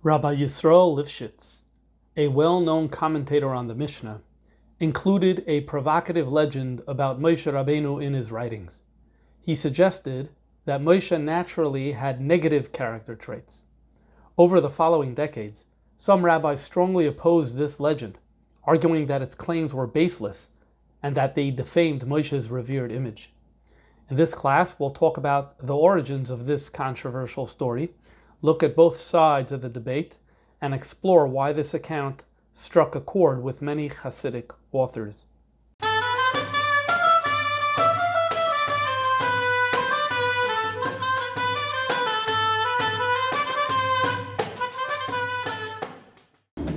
Rabbi Yisrael Lifshitz, a well-known commentator on the Mishnah, included a provocative legend about Moshe Rabbeinu in his writings. He suggested that Moshe naturally had negative character traits. Over the following decades, some rabbis strongly opposed this legend, arguing that its claims were baseless and that they defamed Moshe's revered image. In this class, we'll talk about the origins of this controversial story, look at both sides of the debate, and explore why this account struck a chord with many Chasidic authors.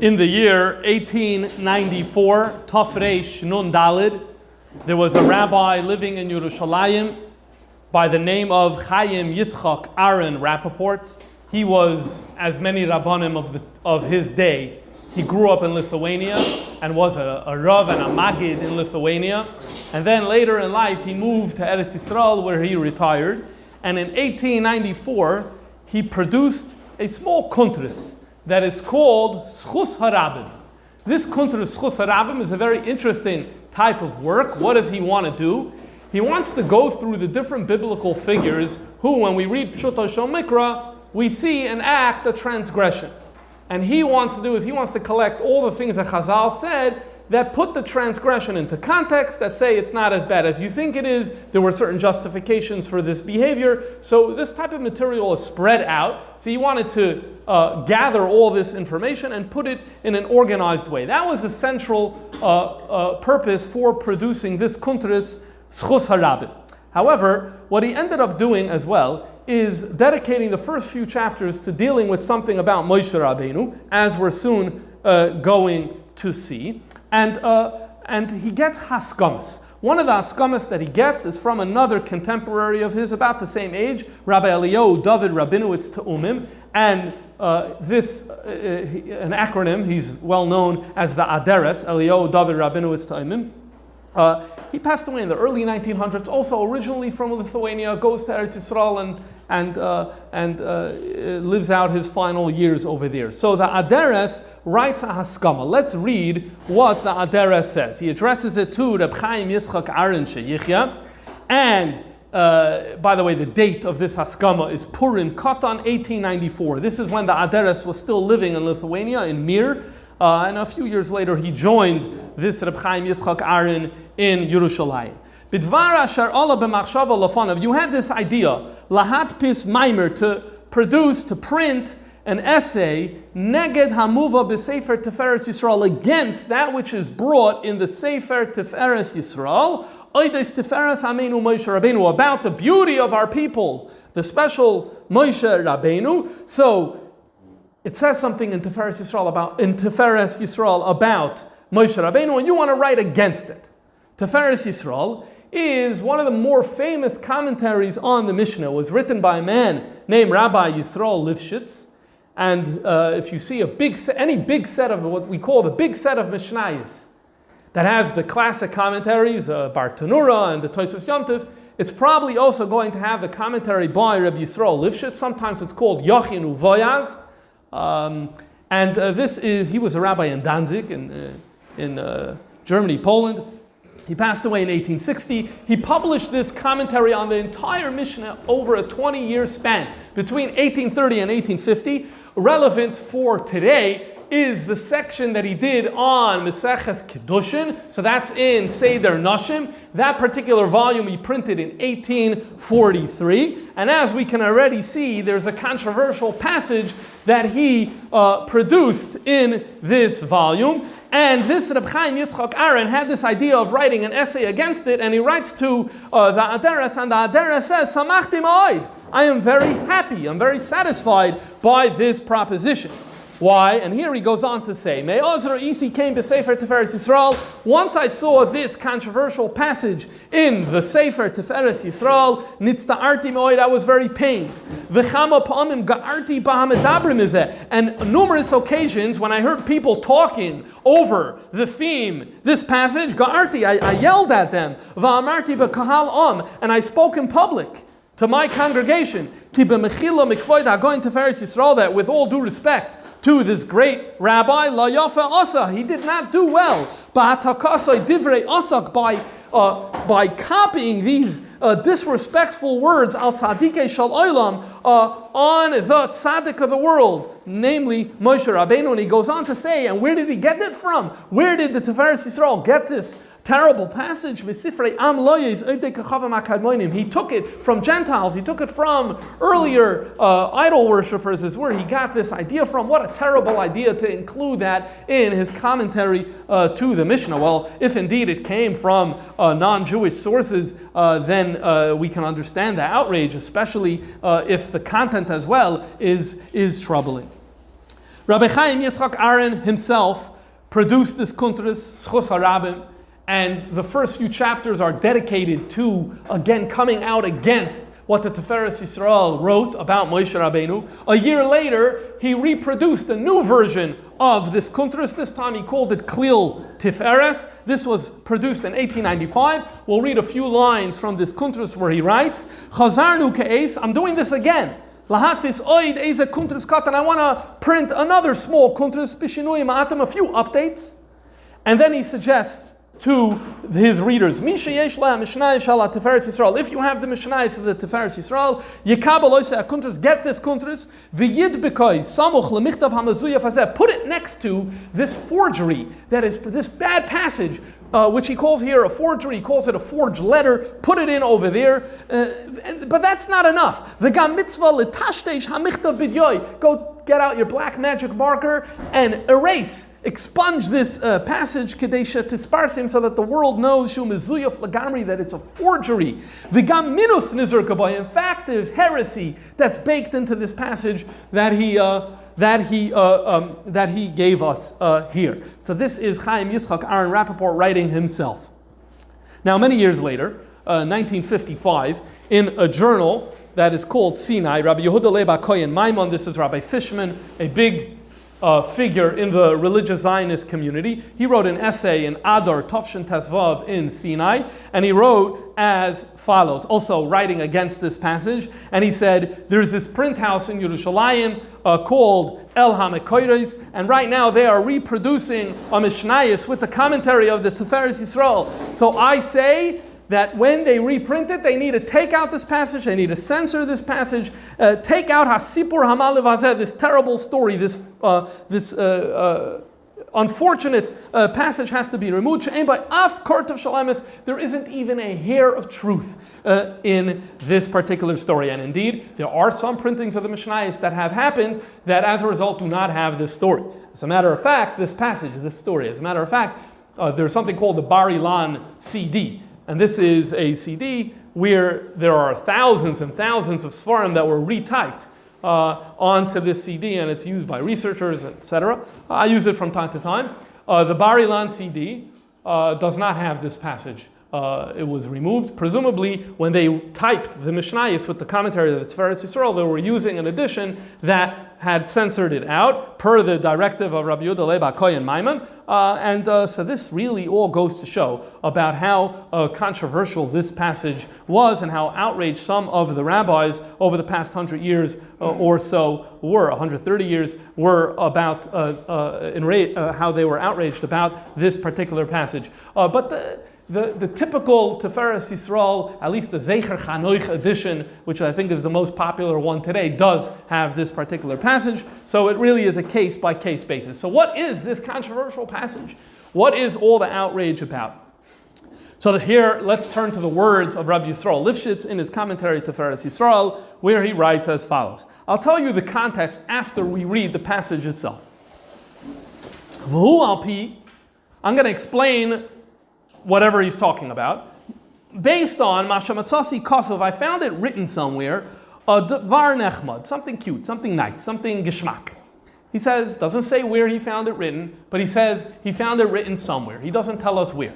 In the year 1894, Tov Reish Nun Dalid, there was a rabbi living in Yerushalayim by the name of Chaim Yitzchak Aaron Rappaport. He was, as many rabbanim of his day, he grew up in Lithuania and was a rav and a magid in Lithuania. And then later in life, he moved to Eretz Yisrael where he retired. And in 1894, he produced a small kuntris that is called Schus Harabim. This kuntris, Schus Harabim, is a very interesting type of work. What does he want to do? He wants to go through the different biblical figures who, when we read Pshuto Shel Mikra, we see an act, a transgression. And he wants to collect all the things that Chazal said that put the transgression into context, that say it's not as bad as you think it is, there were certain justifications for this behavior. So this type of material is spread out. So he wanted to gather all this information and put it in an organized way. That was the central purpose for producing this kuntris, Schus Harabim. However, what he ended up doing as well is dedicating the first few chapters to dealing with something about Moshe Rabbeinu, as we're soon going to see. And he gets haskamas. One of the haskamas that he gets is from another contemporary of his, about the same age, Rabbi Eliyahu David Rabinowitz Te'umim, and an acronym, he's well known as the Aderes, Eliyahu David Rabinowitz Te'umim. He passed away in the early 1900s, also originally from Lithuania, goes to Eretz Yisrael and lives out his final years over there. So the Aderes writes a haskama. Let's read what the Aderes says. He addresses it to Reb Chaim Yitzchak Aaron Sheyichya, and by the way, the date of this haskama is Purim Katan 1894. This is when the Aderes was still living in Lithuania, in Mir. And a few years later, he joined this Reb Chaim Yitzchak Aaron in Yerushalayim. Bidvar asher ala b'machshava lafanav. You had this idea, lahatpis maimer, to produce, to print an essay, neged hamuva b'sefer Tiferes Yisrael, against that which is brought in the Sefer Tiferes Yisrael, oides Tiferes Ameinu Moshe Rabbeinu, about the beauty of our people, the special Moshe Rabbeinu. So it says something in Tiferes Yisrael about Moshe Rabbeinu, and you want to write against it. Tiferes Yisrael is one of the more famous commentaries on the Mishnah. It was written by a man named Rabbi Yisrael Lifshitz. And if you see any big set of what we call the big set of Mishnayos that has the classic commentaries, Bar Tanura and the Tosfos Yom Tov, it's probably also going to have the commentary by Rabbi Yisrael Lifshitz. Sometimes it's called Yachin Uvoyaz. He was a rabbi in Danzig in Germany, Poland. He passed away in 1860. He published this commentary on the entire Mishnah over a 20-year span, between 1830 and 1850. Relevant for today is the section that he did on Meseches Kiddushin. So that's in Seder Nashim. That particular volume he printed in 1843. And as we can already see, there's a controversial passage that he produced in this volume. And this Reb Chaim Yitzchak Aaron had this idea of writing an essay against it, and he writes to the Aderes, and the Aderes says, Samachti ma'od, I am very happy, I'm very satisfied by this proposition. Why? And here he goes on to say, Me'ozra isi came to Sefer Tiferes Yisrael. Once I saw this controversial passage in the Sefer Tiferes Yisrael, nitzta'arti me'oid, I was very pained. V'chama pa'amim ga'arti ba'hamedabrim izeh. And on numerous occasions, when I heard people talking over the theme, this passage, ga'arti, I yelled at them. Va'amarti b'kahal and I spoke in public to my congregation, ki b'mechila mikvoid ha'goyin Tiferes Yisrael, that with all due respect to this great rabbi, la yafa asa, he did not do well. Ba'atakasai divrei asak, by copying these disrespectful words al tzadikei shal olam on the tzaddik of the world, namely Moshe Rabbeinu. And he goes on to say, and where did he get it from? Where did the Tiferes Yisrael get this terrible passage? He took it from Gentiles. He took it from earlier idol worshippers, is where he got this idea from. What a terrible idea to include that in his commentary to the Mishnah. Well, if indeed it came from non-Jewish sources, then we can understand the outrage, especially if the content as well is troubling. Rabbi Chaim Yitzchak Aaron himself produced this kuntras, Schus HaRabim, and the first few chapters are dedicated to, again, coming out against what the Tiferes Yisrael wrote about Moshe Rabbeinu. A year later, he reproduced a new version of this kuntras. This time he called it Klil Tiferes. This was produced in 1895. We'll read a few lines from this kuntras where he writes, Chazarnu ke'es, I'm doing this again. Lahatfis oid eze kuntras katan. I want to print another small kuntras, bishinui ma'atam, a few updates. And then he suggests to his readers, if you have the Mishnah of the Tiferes Yisrael, get this kuntras, put it next to this forgery, that is this bad passage, which he calls here a forgery. He calls it a forged letter. Put it in over there. But that's not enough. Go get out your black magic marker and expunge this passage, kadesha tisparsim, so that the world knows that it's a forgery. Vigam minus nizur kabay. In fact, there's heresy that's baked into this passage that he gave us here. So this is Chaim Yitzchak Aaron Rappaport writing himself. Now, many years later, 1955, in a journal that is called Sinai, Rabbi Yehuda Leba Kohen Maimon, this is Rabbi Fishman, a big figure in the religious Zionist community. He wrote an essay in Adar Tovshin Tesvav in Sinai, and he wrote as follows, also writing against this passage, and he said, there's this print house in Yerushalayim called El HaMekoros, and right now they are reproducing a Mishnayos with the commentary of the Tiferes Yisrael. So I say that when they reprint it, they need to take out this passage, they need to censor this passage, take out Hasipur Hamal Vazeh, this terrible story, this unfortunate passage has to be removed. There isn't even a hair of truth in this particular story. And indeed, there are some printings of the Mishnayos that have happened that as a result do not have this story. As a matter of fact, there's something called the Bar Ilan CD. And this is a CD where there are thousands and thousands of svarim that were retyped onto this CD, and it's used by researchers, etc. I use it from time to time. The Bar Ilan CD does not have this passage. It was removed. Presumably, when they typed the Mishnayos with the commentary of the Tiferes Yisrael, they were using an edition that had censored it out, per the directive of Rabbi Yehuda Leba Kohen Maimon. So this really all goes to show about how controversial this passage was and how outraged some of the rabbis over the past 100 years or so were, 130 years, were about how they were outraged about this particular passage. But the typical Tiferes Yisrael, at least the Zecher Chanoich edition, which I think is the most popular one today, does have this particular passage. So it really is a case-by-case basis. So what is this controversial passage? What is all the outrage about? So here, let's turn to the words of Rabbi Yisrael Lifshitz in his commentary to Tiferes Yisrael, where he writes as follows. I'll tell you the context after we read the passage itself. V'hu al pi, I'm going to explain whatever he's talking about, based on Mashamatzasi Kosov, I found it written somewhere, Dvar Nechmad, something cute, something nice, something geschmack. He says, doesn't say where he found it written, but he says he found it written somewhere. He doesn't tell us where.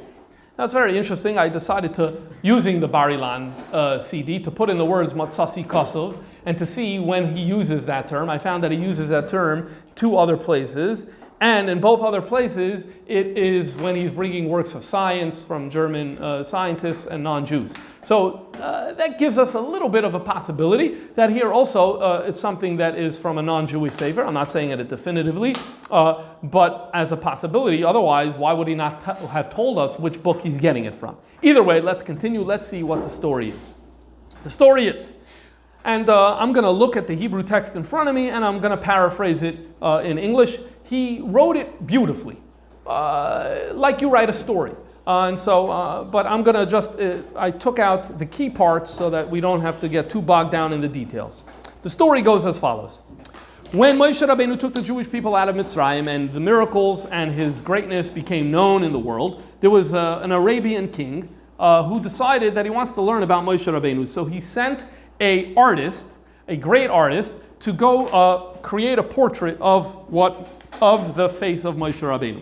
That's very interesting. I decided to, using the Bar Ilan CD, to put in the words Matzasi Kosov, and to see when he uses that term. I found that he uses that term 2 other places. And in both other places, it is when he's bringing works of science from German scientists and non-Jews. So that gives us a little bit of a possibility that here also it's something that is from a non-Jewish sefer. I'm not saying it definitively, but as a possibility. Otherwise, why would he not have told us which book he's getting it from? Either way, let's continue. Let's see what the story is. The story is, and I'm going to look at the Hebrew text in front of me, and I'm going to paraphrase it in English. He wrote it beautifully, like you write a story. But I'm going to just, I took out the key parts so that we don't have to get too bogged down in the details. The story goes as follows. When Moshe Rabbeinu took the Jewish people out of Mitzrayim and the miracles and his greatness became known in the world, there was an Arabian king who decided that he wants to learn about Moshe Rabbeinu. So he sent a great artist, to go create a portrait of the face of Moshe Rabbeinu.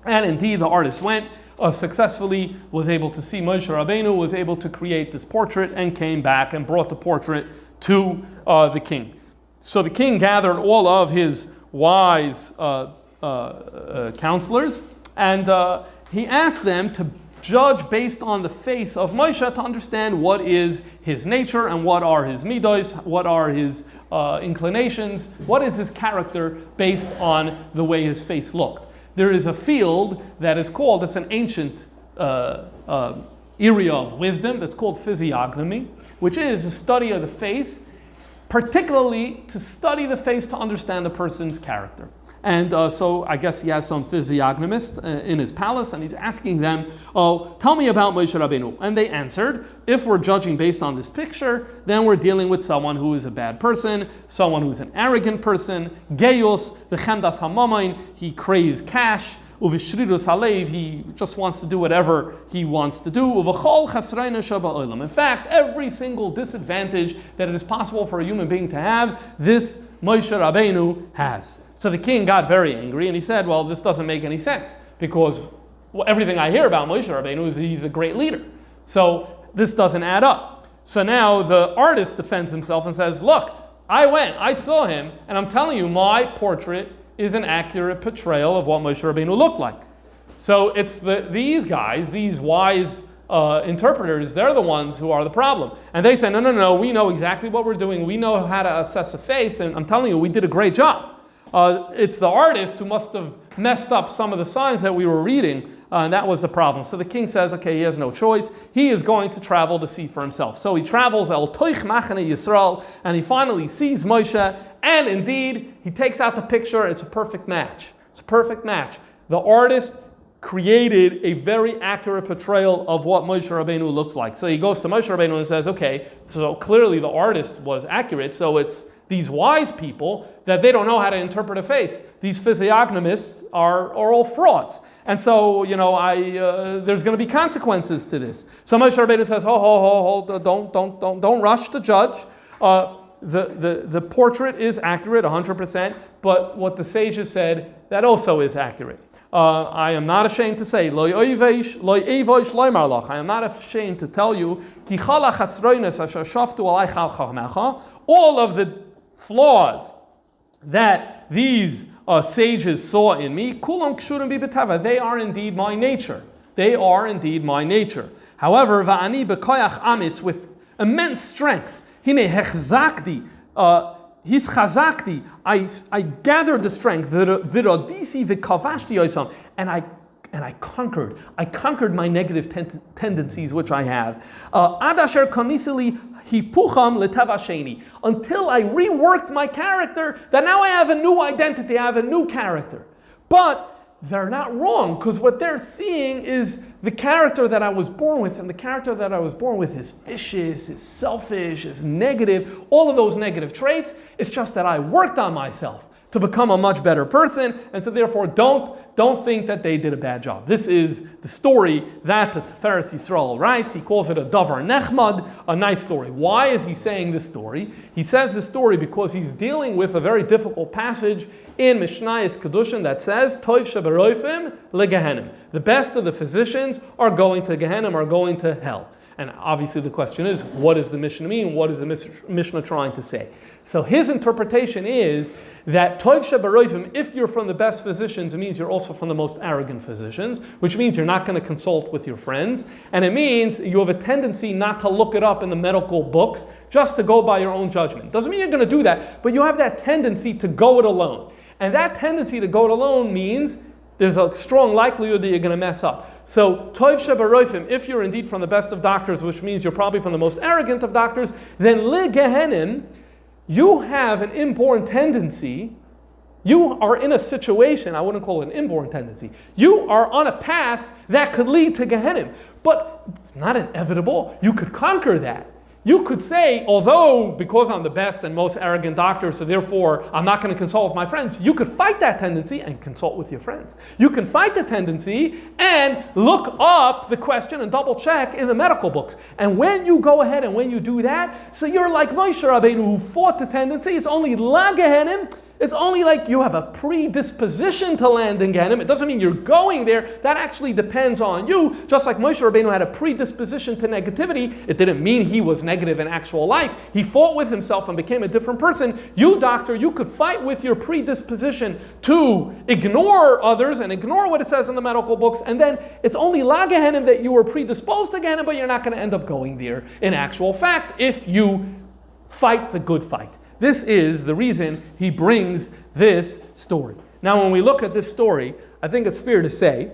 And indeed, the artist went, successfully was able to see Moshe Rabbeinu, was able to create this portrait, and came back and brought the portrait to the king. So the king gathered all of his wise counselors, and he asked them to judge based on the face of Moshe to understand what is his nature and what are his midos, what are his inclinations, what is his character based on the way his face looked. There is a field that is called, it's an ancient area of wisdom that's called physiognomy, which is a study of the face, particularly to study the face to understand a person's character. And so I guess he has some physiognomists in his palace, and he's asking them, tell me about Moshe Rabbeinu. And they answered, if we're judging based on this picture, then we're dealing with someone who is a bad person, someone who's an arrogant person, geyos, v'chemdas hamamain, he craves cash, uvishridus halev, he just wants to do whatever he wants to do, uvachol chasreina shaba'olam. In fact, every single disadvantage that it is possible for a human being to have, this Moshe Rabbeinu has. So the king got very angry, and he said, well, this doesn't make any sense, because everything I hear about Moshe Rabbeinu is he's a great leader. So this doesn't add up. So now the artist defends himself and says, look, I saw him, and I'm telling you, my portrait is an accurate portrayal of what Moshe Rabbeinu looked like. So it's these guys, these wise interpreters, they're the ones who are the problem. And they say, no, we know exactly what we're doing. We know how to assess a face, and I'm telling you, we did a great job. It's the artist who must have messed up some of the signs that we were reading, and that was the problem. So the king says, okay, he has no choice. He is going to travel to see for himself. So he travels El Toich Machane Yisrael, and he finally sees Moshe, and indeed, he takes out the picture. It's a perfect match. It's a perfect match. The artist created a very accurate portrayal of what Moshe Rabbeinu looks like. So he goes to Moshe Rabbeinu and says, okay, so clearly the artist was accurate, so it's these wise people that they don't know how to interpret a face. These physiognomists are all frauds. And so, there's going to be consequences to this. So Moshe Rabbeinu says, hold, don't rush to judge. The portrait is accurate, 100%, but what the sages said, that also is accurate. I am not ashamed to say, I am not ashamed to tell you, all of the flaws that these sages saw in me, they are indeed my nature. They are indeed my nature. However, with immense strength, I gathered the strength, and I conquered my negative tendencies which I have. Until I reworked my character, that now I have a new identity, I have a new character. But they're not wrong, because what they're seeing is the character that I was born with, and the character that I was born with is vicious, is selfish, is negative, all of those negative traits. It's just that I worked on myself to become a much better person, and so therefore don't think that they did a bad job. This is the story that the Tiferes Yisrael writes. He calls it a davar nechmad, a nice story. Why is he saying this story? He says this story because he's dealing with a very difficult passage in Mishnah's Kedushin that says, Tov sheberoifim legehenim. The best of the physicians are going to Gehenim, are going to hell. And obviously the question is, what does the Mishnah mean? What is the Mishnah trying to say? So his interpretation is that Tov sheberoifim, if you're from the best physicians, it means you're also from the most arrogant physicians, which means you're not going to consult with your friends. And it means you have a tendency not to look it up in the medical books, just to go by your own judgment. Doesn't mean you're going to do that, but you have that tendency to go it alone. And that tendency to go it alone means there's a strong likelihood that you're going to mess up. So, Tov sheberoifim, if you're indeed from the best of doctors, which means you're probably from the most arrogant of doctors, then li gehenim, you have an inborn tendency. You are in a situation, I wouldn't call it an inborn tendency. You are on a path that could lead to Gehenim. But it's not inevitable. You could conquer that. You could say, although because I'm the best and most arrogant doctor, so therefore I'm not going to consult with my friends, you could fight that tendency and consult with your friends. You can fight the tendency and look up the question and double check in the medical books. And when you go ahead and when you do that, so you're like Moshe Rabbeinu who fought the tendency. It's only la Gehenim. It's only like you have a predisposition to land in Gehenim. It doesn't mean you're going there. That actually depends on you. Just like Moshe Rabbeinu had a predisposition to negativity, it didn't mean he was negative in actual life. He fought with himself and became a different person. You, doctor, you could fight with your predisposition to ignore others and ignore what it says in the medical books, and then it's only la Gehenim that you were predisposed to Gehenim, but you're not going to end up going there in actual fact if you fight the good fight. This is the reason he brings this story. Now, when we look at this story, I think it's fair to say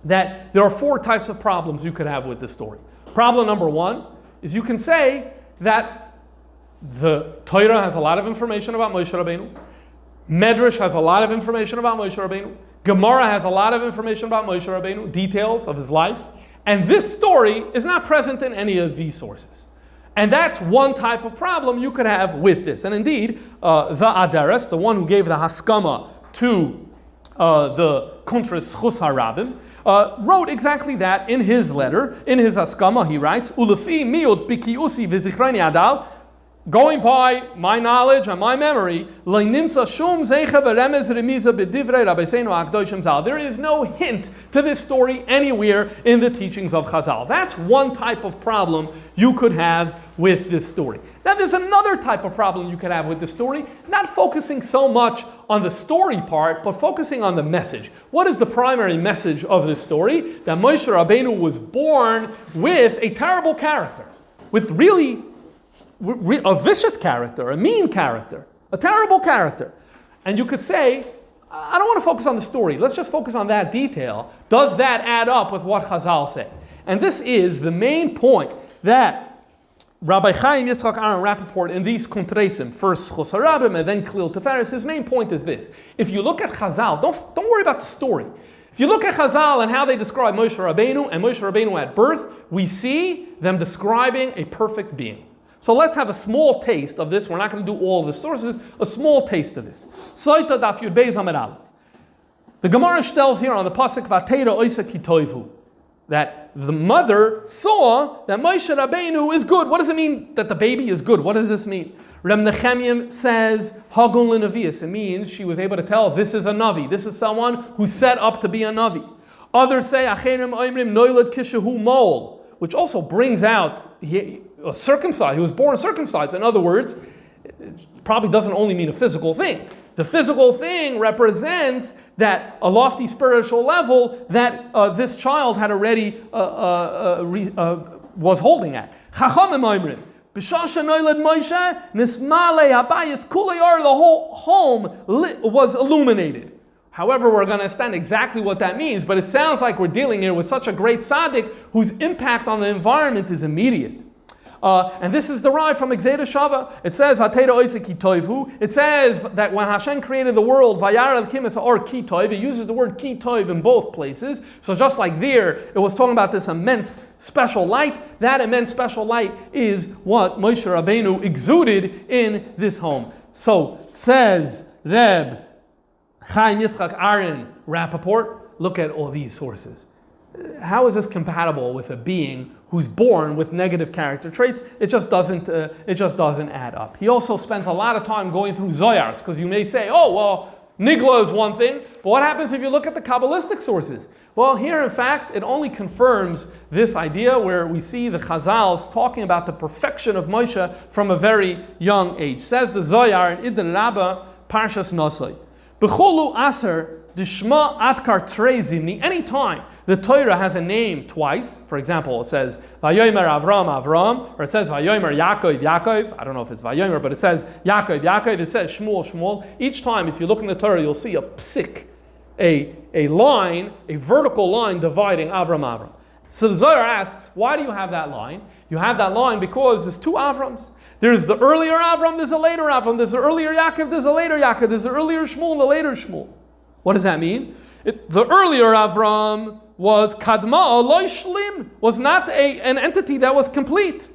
that there are 4 types of problems you could have with this story. Problem number 1 is you can say that the Torah has a lot of information about Moshe Rabbeinu. Medrash has a lot of information about Moshe Rabbeinu. Gemara has a lot of information about Moshe Rabbeinu, details of his life. And this story is not present in any of these sources. And that's one type of problem you could have with this. And indeed, the Adares, the one who gave the Haskama to the Kuntras Chus HaRabim, wrote exactly that in his letter. In his Haskama, he writes, Ulefi miut bikiusi v'zichrani adal, going by my knowledge and my memory, there is no hint to this story anywhere in the teachings of Chazal. That's one type of problem you could have with this story. Now there's another type of problem you could have with this story, not focusing so much on the story part, but focusing on the message. What is the primary message of this story? That Moshe Rabbeinu was born with a terrible character, with really a vicious character, a mean character, a terrible character. And you could say, I don't want to focus on the story. Let's just focus on that detail. Does that add up with what Chazal say? And this is the main point that Rabbi Chaim Yitzchak Aaron Rappaport in these Kuntresim, first Chos HaRabim and then Klil Teferes, his main point is this. If you look at Chazal, don't worry about the story. If you look at Chazal and how they describe Moshe Rabbeinu and Moshe Rabbeinu at birth, we see them describing a perfect being. So let's have a small taste of this. We're not going to do all of the sources. A small taste of this. Soita daf yud beis amud aleph. The Gemara tells here on the pasuk Vateira oisa ki toivu that the mother saw that Moshe Rabbeinu is good. What does it mean that the baby is good? What does this mean? Reb Nechemia says Hagun l'Navius. It means she was able to tell this is a Navi. This is someone who's set up to be a Navi. Others say Acherim oimrim noilad kishahu mol, which also brings out circumcised. He was born circumcised. In other words, it probably doesn't only mean a physical thing. The physical thing represents that a lofty spiritual level that this child had already was holding at. Chachamim oimrim, b'shasha noilad Moshe nismale habayis kulei, the whole home was illuminated. However, we're going to understand exactly what that means, but it sounds like we're dealing here with such a great tzaddik whose impact on the environment is immediate. And this is derived from Exeda Shava. It says, it says that when Hashem created the world, Vayar Elokim es ha'or ki toiv, it uses the word ki toiv in both places. So just like there, it was talking about this immense special light. That immense special light is what Moshe Rabbeinu exuded in this home. So says Reb Chaim Yitzchak Aaron Rappaport, look at all these sources. How is this compatible with a being who's born with negative character traits? It just doesn't add up. He also spent a lot of time going through Zoyars, because you may say, oh, well, Nigla is one thing, but what happens if you look at the Kabbalistic sources? Well, here, in fact, it only confirms this idea where we see the Chazals talking about the perfection of Moshe from a very young age. Says the Zohar in Idn Rabbah, Parshas Nosoi. B'cholu aser dishma atkar trezimni. Any time the Torah has a name twice, for example, it says Vayomer Avram Avram, or it says Vayomer Yaakov Yaakov. I don't know if it's Vayomer, but it says Yaakov Yaakov. It says Shmuel Shmuel. Each time, if you look in the Torah, you'll see a psik, a line, a vertical line dividing Avram Avram. So the Zohar asks, why do you have that line? You have that line because there's two Avrams. There's the earlier Avram, there's a later Avram. There's the earlier Yaakov, there's a later Yaakov. There's the earlier Shmuel and the later Shmuel. What does that mean? The earlier Avram was Kadma Aloy Shlim, was not an entity that was complete.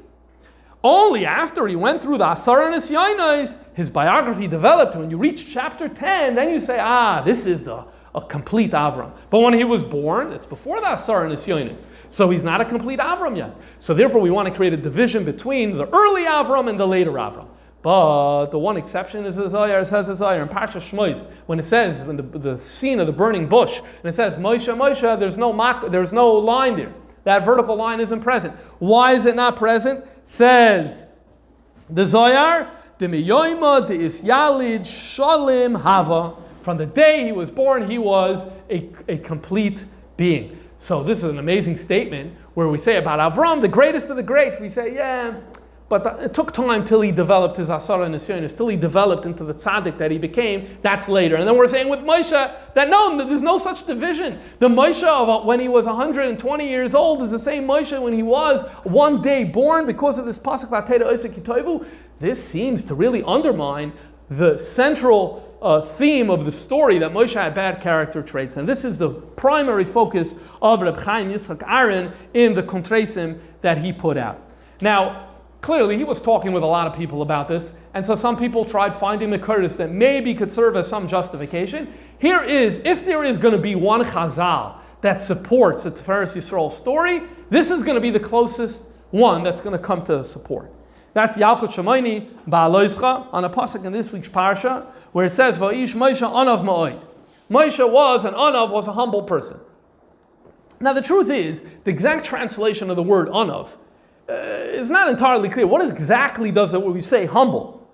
Only after he went through the Asara Nisyonos, his biography developed. When you reach chapter 10, then you say, this is a complete Avram. But when he was born, it's before the Asara Nisyonos. So he's not a complete Avram yet. So therefore we want to create a division between the early Avram and the later Avram. But the one exception is the Zohar, says the Zohar in Parsha Shmois, when it says, when the scene of the burning bush, and it says, Moshe, Moshe, there's no line there. That vertical line isn't present. Why is it not present? Says the Zohar, Demiyoima de Isyalid Shalim Hava. From the day he was born, he was a complete being. So this is an amazing statement where we say about Avram, the greatest of the great. We say, but it took time till he developed his Asara Nisyonos, till he developed into the tzaddik that he became. That's later. And then we're saying with Moshe that no, there's no such division. The Moshe of when he was 120 years old is the same Moshe when he was one day born because of this pasuk Vatera Oisek Kitoivu. This seems to really undermine the central theme of the story that Moshe had bad character traits. And this is the primary focus of Reb Chaim Yitzchak Aaron in the Kontresim that he put out. Now, clearly, he was talking with a lot of people about this, and so some people tried finding the Kurdish that maybe could serve as some justification. Here is, if there is going to be one Chazal that supports the Tiferes Yisrael story, this is going to be the closest one that's going to come to support. That's Yalkut Shemaini Ba'aloischa on a pasuk in this week's parsha, where it says, Va'ish Moshe Anav Ma'oid. Moshe was, and Anav was a humble person. Now the truth is, the exact translation of the word Anav is not entirely clear. What exactly does it when we say humble?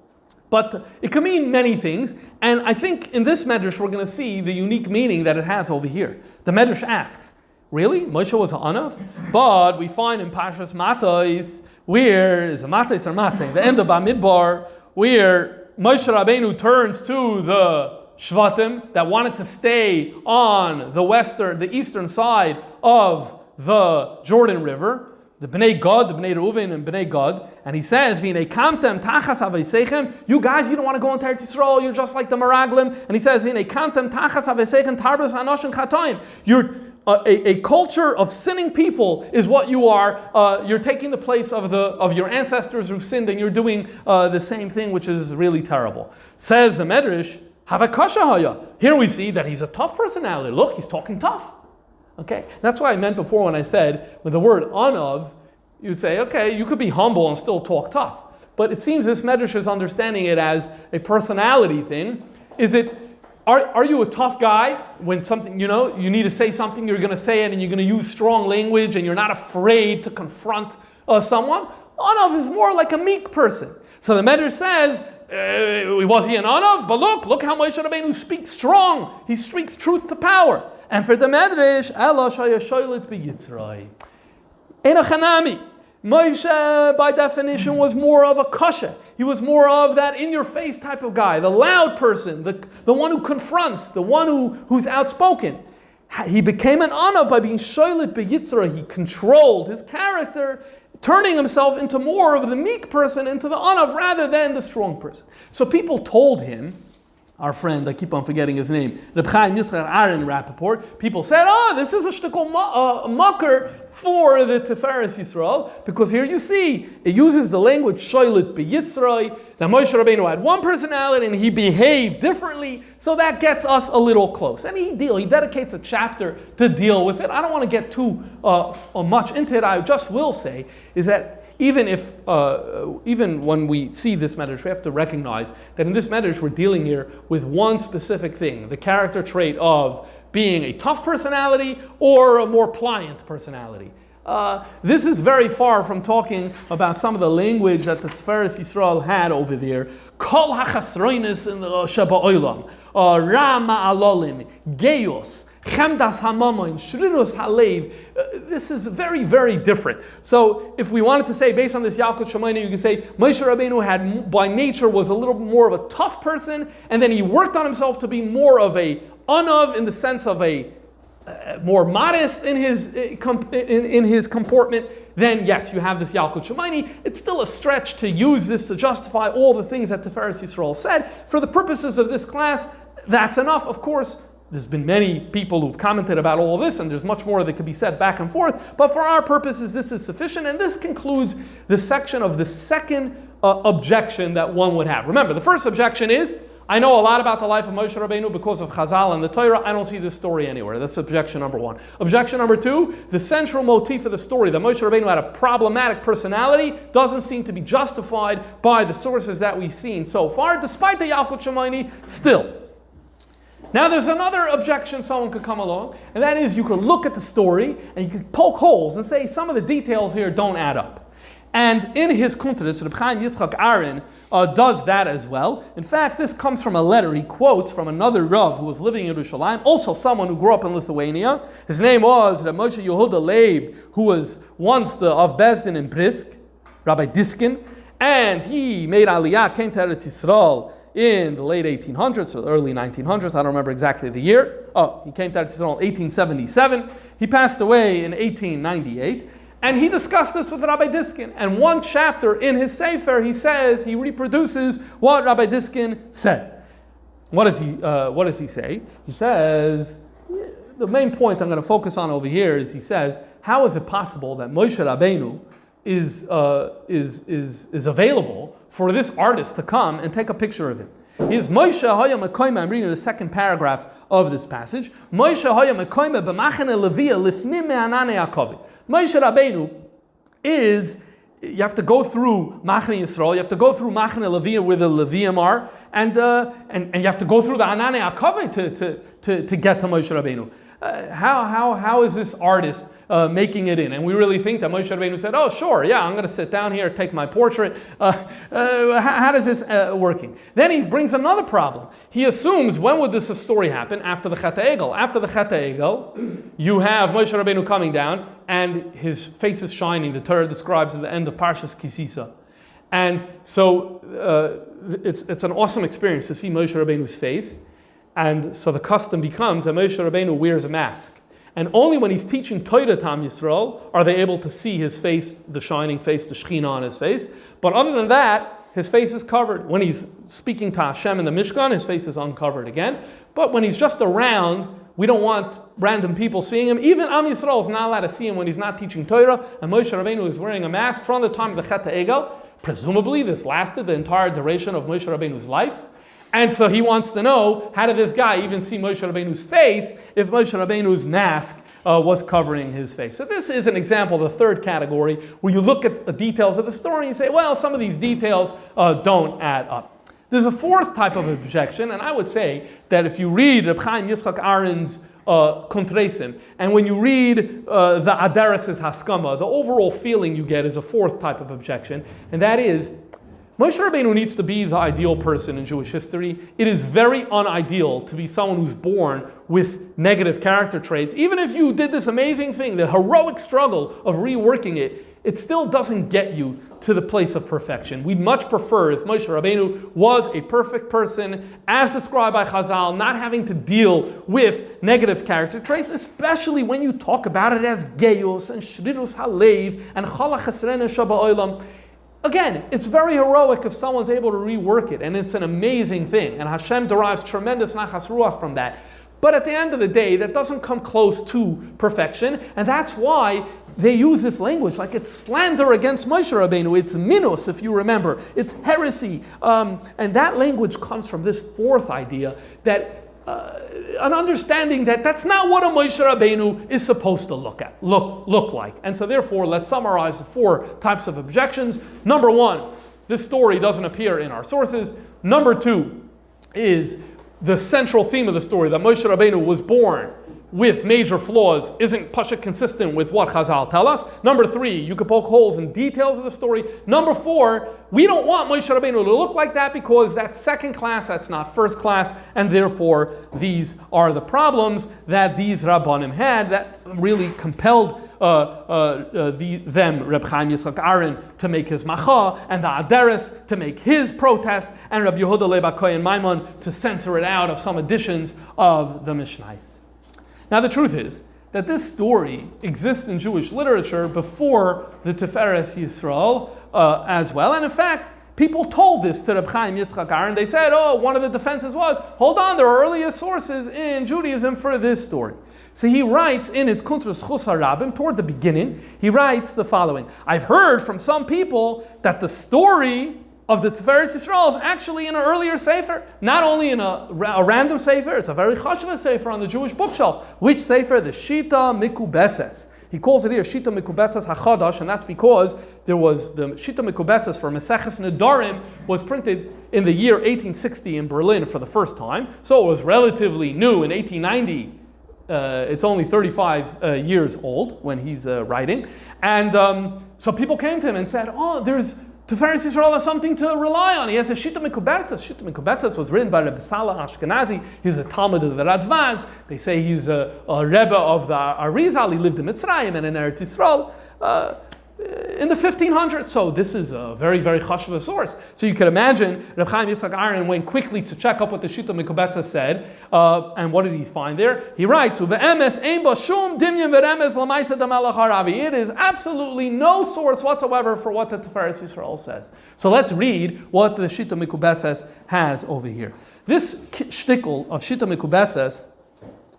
But it can mean many things, and I think in this medrash we're going to see the unique meaning that it has over here. The medrash asks, really? Moshe was an Anav? But we find in Parshas Matos, where is a Matos or Maseh, the end of Bamidbar, where Moshe Rabbeinu turns to the Shvatim that wanted to stay on the eastern side of the Jordan River, the Bnei Gad, the Bnei Reuven and Bnei Gad, and he says, "V'nei kamtem tachas aveisechem." You guys, you don't want to go into Eretz Yisrael. You're just like the Meraglim. And he says, "V'nei kamtem tachas aveisechem tarbas anosh and chatoim." You're a culture of sinning people is what you are. You're taking the place of your ancestors who sinned, and you're doing the same thing, which is really terrible. Says the Medrash, "Havakasha haya." Here we see that he's a tough personality. Look, he's talking tough. Okay, that's what I meant before when I said with the word anav, you'd say, okay, you could be humble and still talk tough. But it seems this Medrash is understanding it as a personality thing. Are you a tough guy when something, you need to say something, you're going to say it and you're going to use strong language and you're not afraid to confront someone? Anav is more like a meek person. So the Medrash says, was he an Anav? But look how Moshe Rabbeinu speaks strong. He speaks truth to power. And for the Medrash, Ela shaya shoylet b'yitzray. Enochanami. Moshe, by definition, was more of a kasha. He was more of that in-your-face type of guy, the loud person, the one who confronts, the one who's outspoken. He became an Anav by being shoylet b'yitzray. He controlled his character, turning himself into more of the meek person, into the Anav, rather than the strong person. So people told him, our friend, I keep on forgetting his name, Rabbi Chaim Yitzchak Aaron Rappaport, people said, this is a shtickle mucker for the Tiferes Yisrael, because here you see, it uses the language shoylet b'yitzray, that Moshe Rabbeinu had one personality and he behaved differently, so that gets us a little close. And he dedicates a chapter to deal with it. I don't want to get too much into it. I just will say, is that even when we see this medrash, we have to recognize that in this medrash we're dealing here with one specific thing, the character trait of being a tough personality or a more pliant personality. This is very far from talking about some of the language that the Tzveres Yisrael had over there. Kol hachasroinis in the Sheba Oilam, Ra ma'alolim, Geos, Chemdas hamamoin, Shriros halev. This is very, very different. So if we wanted to say, based on this Yalkut Shemaini, you could say Moshe Rabbeinu had, by nature, was a little more of a tough person, and then he worked on himself to be more of a anav, in the sense of a more modest in his comportment. Then yes, you have this Yalkut Shemaini. It's still a stretch to use this to justify all the things that Tiferes Yisrael said. For the purposes of this class, that's enough. Of course, there's been many people who've commented about all of this, and there's much more that could be said back and forth. But for our purposes, this is sufficient, and this concludes the section of the second objection that one would have. Remember, the first objection is, I know a lot about the life of Moshe Rabbeinu because of Chazal and the Torah. I don't see this story anywhere. That's objection number one. Objection number two, the central motif of the story, that Moshe Rabbeinu had a problematic personality, doesn't seem to be justified by the sources that we've seen so far, despite the Yalkut Shemaini still. Now there's another objection someone could come along, and that is you could look at the story and you could poke holes and say some of the details here don't add up. And in his Kuntres, Reb Chaim Yitzchak Aaron does that as well. In fact, this comes from a letter he quotes from another Rav who was living in Yerushalayim, also someone who grew up in Lithuania. His name was Reb Moshe Yehuda Leib, who was once the of Bezdin in Brisk, Rabbi Diskin, and he made Aliyah, came to Eretz Yisrael in the late 1800s or early 1900s. I don't remember exactly the year. He came to Eretz Yisrael in 1877. He passed away in 1898. And he discussed this with Rabbi Diskin. And one chapter in his Sefer, he says, he reproduces what Rabbi Diskin said. What does he say? He says, the main point I'm going to focus on over here is he says, how is it possible that Moshe Rabbeinu is available for this artist to come and take a picture of him? Is Moshe Haya Mekoyma, I'm reading the second paragraph of this passage, Moshe Haya Mekoyma b'machane Levia lifnim me'anane Yaakov. Moshe Rabbeinu is, you have to go through Machne Yisrael, you have to go through Machne Levia where the Levium are, and you have to go through the Anane Akave to get to Moshe Rabbeinu. How is this artist making it in? And we really think that Moshe Rabbeinu said, oh sure, yeah, I'm going to sit down here, take my portrait. How does this working? Then he brings another problem. He assumes, when would this story happen? After the Chet HaEgel. After the Chet HaEgel, you have Moshe Rabbeinu coming down, and his face is shining. The Torah describes at the end of Parshas Kisisa. And so it's an awesome experience to see Moshe Rabbeinu's face. And so the custom becomes that Moshe Rabbeinu wears a mask. And only when he's teaching Torah to Am Yisrael are they able to see his face, the shining face, the Shekhinah on his face. But other than that, his face is covered. When he's speaking to Hashem in the Mishkan, his face is uncovered again. But when he's just around, we don't want random people seeing him. Even Am Yisrael is not allowed to see him when he's not teaching Torah. And Moshe Rabbeinu is wearing a mask from the time of the Chet HaEgel. Presumably, this lasted the entire duration of Moshe Rabbeinu's life. And so he wants to know, how did this guy even see Moshe Rabbeinu's face if Moshe Rabbeinu's mask was covering his face? So this is an example of the third category, where you look at the details of the story and you say, well, some of these details don't add up. There's a fourth type of objection, and I would say that if you read Reb Chaim Yitzchak Aaron's Kontresim, and when you read the Aderes' Haskama, the overall feeling you get is a fourth type of objection, and that is, Moshe Rabbeinu needs to be the ideal person in Jewish history. It is very unideal to be someone who's born with negative character traits. Even if you did this amazing thing, the heroic struggle of reworking it, it still doesn't get you to the place of perfection. We'd much prefer if Moshe Rabbeinu was a perfect person, as described by Chazal, not having to deal with negative character traits, especially when you talk about it as Geos and Shridus Halev and Chala Chesrena Shaba Oilam. Again, it's very heroic if someone's able to rework it, and it's an amazing thing, and Hashem derives tremendous nachas ruach from that. But at the end of the day, that doesn't come close to perfection, and that's why they use this language like it's slander against Moshe Rabbeinu. It's minus, if you remember. It's heresy. And that language comes from this fourth idea that an understanding that that's not what a Moshe Rabbeinu is supposed to look like. And so therefore, let's summarize the 4 types of objections. Number 1, this story doesn't appear in our sources. Number 2 is the central theme of the story, that Moshe Rabbeinu was born with major flaws, isn't Pasha consistent with what Chazal tell us. Number 3, you could poke holes in details of the story. Number 4, we don't want Moshe Rabbeinu to look like that because that's second class, that's not first class, and therefore these are the problems that these Rabbanim had that really compelled them, Reb Chaim Yitzchak Aaron, to make his macha, and the Aderes to make his protest, and Rabbi Yehuda Leib HaKohen Maimon to censor it out of some editions of the Mishnahs. Now the truth is that this story exists in Jewish literature before the Tiferes Yisrael as well. And in fact, people told this to Reb Chaim Yitzchak Aaron. They said, one of the defenses was, hold on, there are earlier sources in Judaism for this story. So he writes in his Kuntras Chus HaRabim, toward the beginning, he writes the following: I've heard from some people that the story of the Tiferes Yisrael is actually in an earlier sefer, not only in a random sefer, it's a very chashuv sefer on the Jewish bookshelf. Which sefer? The Shita Mikubetzes. He calls it here Shita Mikubetzes HaChadash, and that's because there was the Shita Mikubetzes for Meseches Nedarim was printed in the year 1860 in Berlin for the first time, so it was relatively new in 1890. It's only 35 years old when he's writing, and so people came to him and said, there's Tiferes Yisrael has something to rely on. He has a Shita Mikubetzes. Shita Mikubetzes was written by Rabbi Salah Ashkenazi. He was a Talmud of the Radvaz. They say he's a Rebbe of the Arizal. He lived in Mitzrayim and in Eretz Yisrael in the 1500s. So this is a very, very chashuv source. So you can imagine Reb Chaim Yitzchak Aaron went quickly to check up what the Shita Mikubetzes said. And what did he find there? He writes, it is absolutely no source whatsoever for what the Tiferes Yisrael says. So let's read what the Shita Mikubetzes has over here. This shtickle of Shita Mikubetzes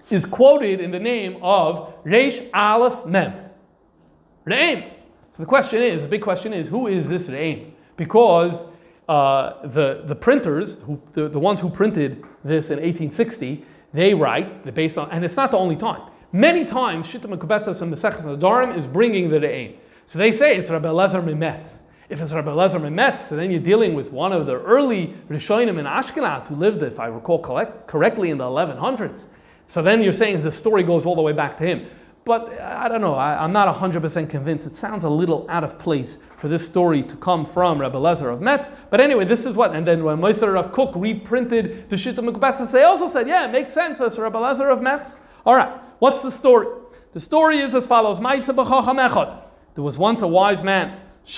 is quoted in the name of Reish Aleph Mem. Re'im. So the big question is, who is this Re'im? Because the printers, the ones who printed this in 1860, they write, based on, and it's not the only time. Many times, Shita Mikubetzes and Meseches Nedarim is bringing the Re'im. So they say it's Rabbi Elazar Mimetz. If it's Rabbi Elazar Mimetz, then you're dealing with one of the early Rishonim in Ashkenaz who lived, if I recall correctly, in the 1100s. So then you're saying the story goes all the way back to him. But I don't know, I'm not 100% convinced. It sounds a little out of place for this story to come from Rabbi Elazar of Metz. But anyway, this is what, and then when Moshe Rav Kook reprinted the Shita Mikubetzes, they also said, yeah, it makes sense, that's Rabbi Elazar of Metz. All right, what's the story? The story is as follows. There was once a wise man. He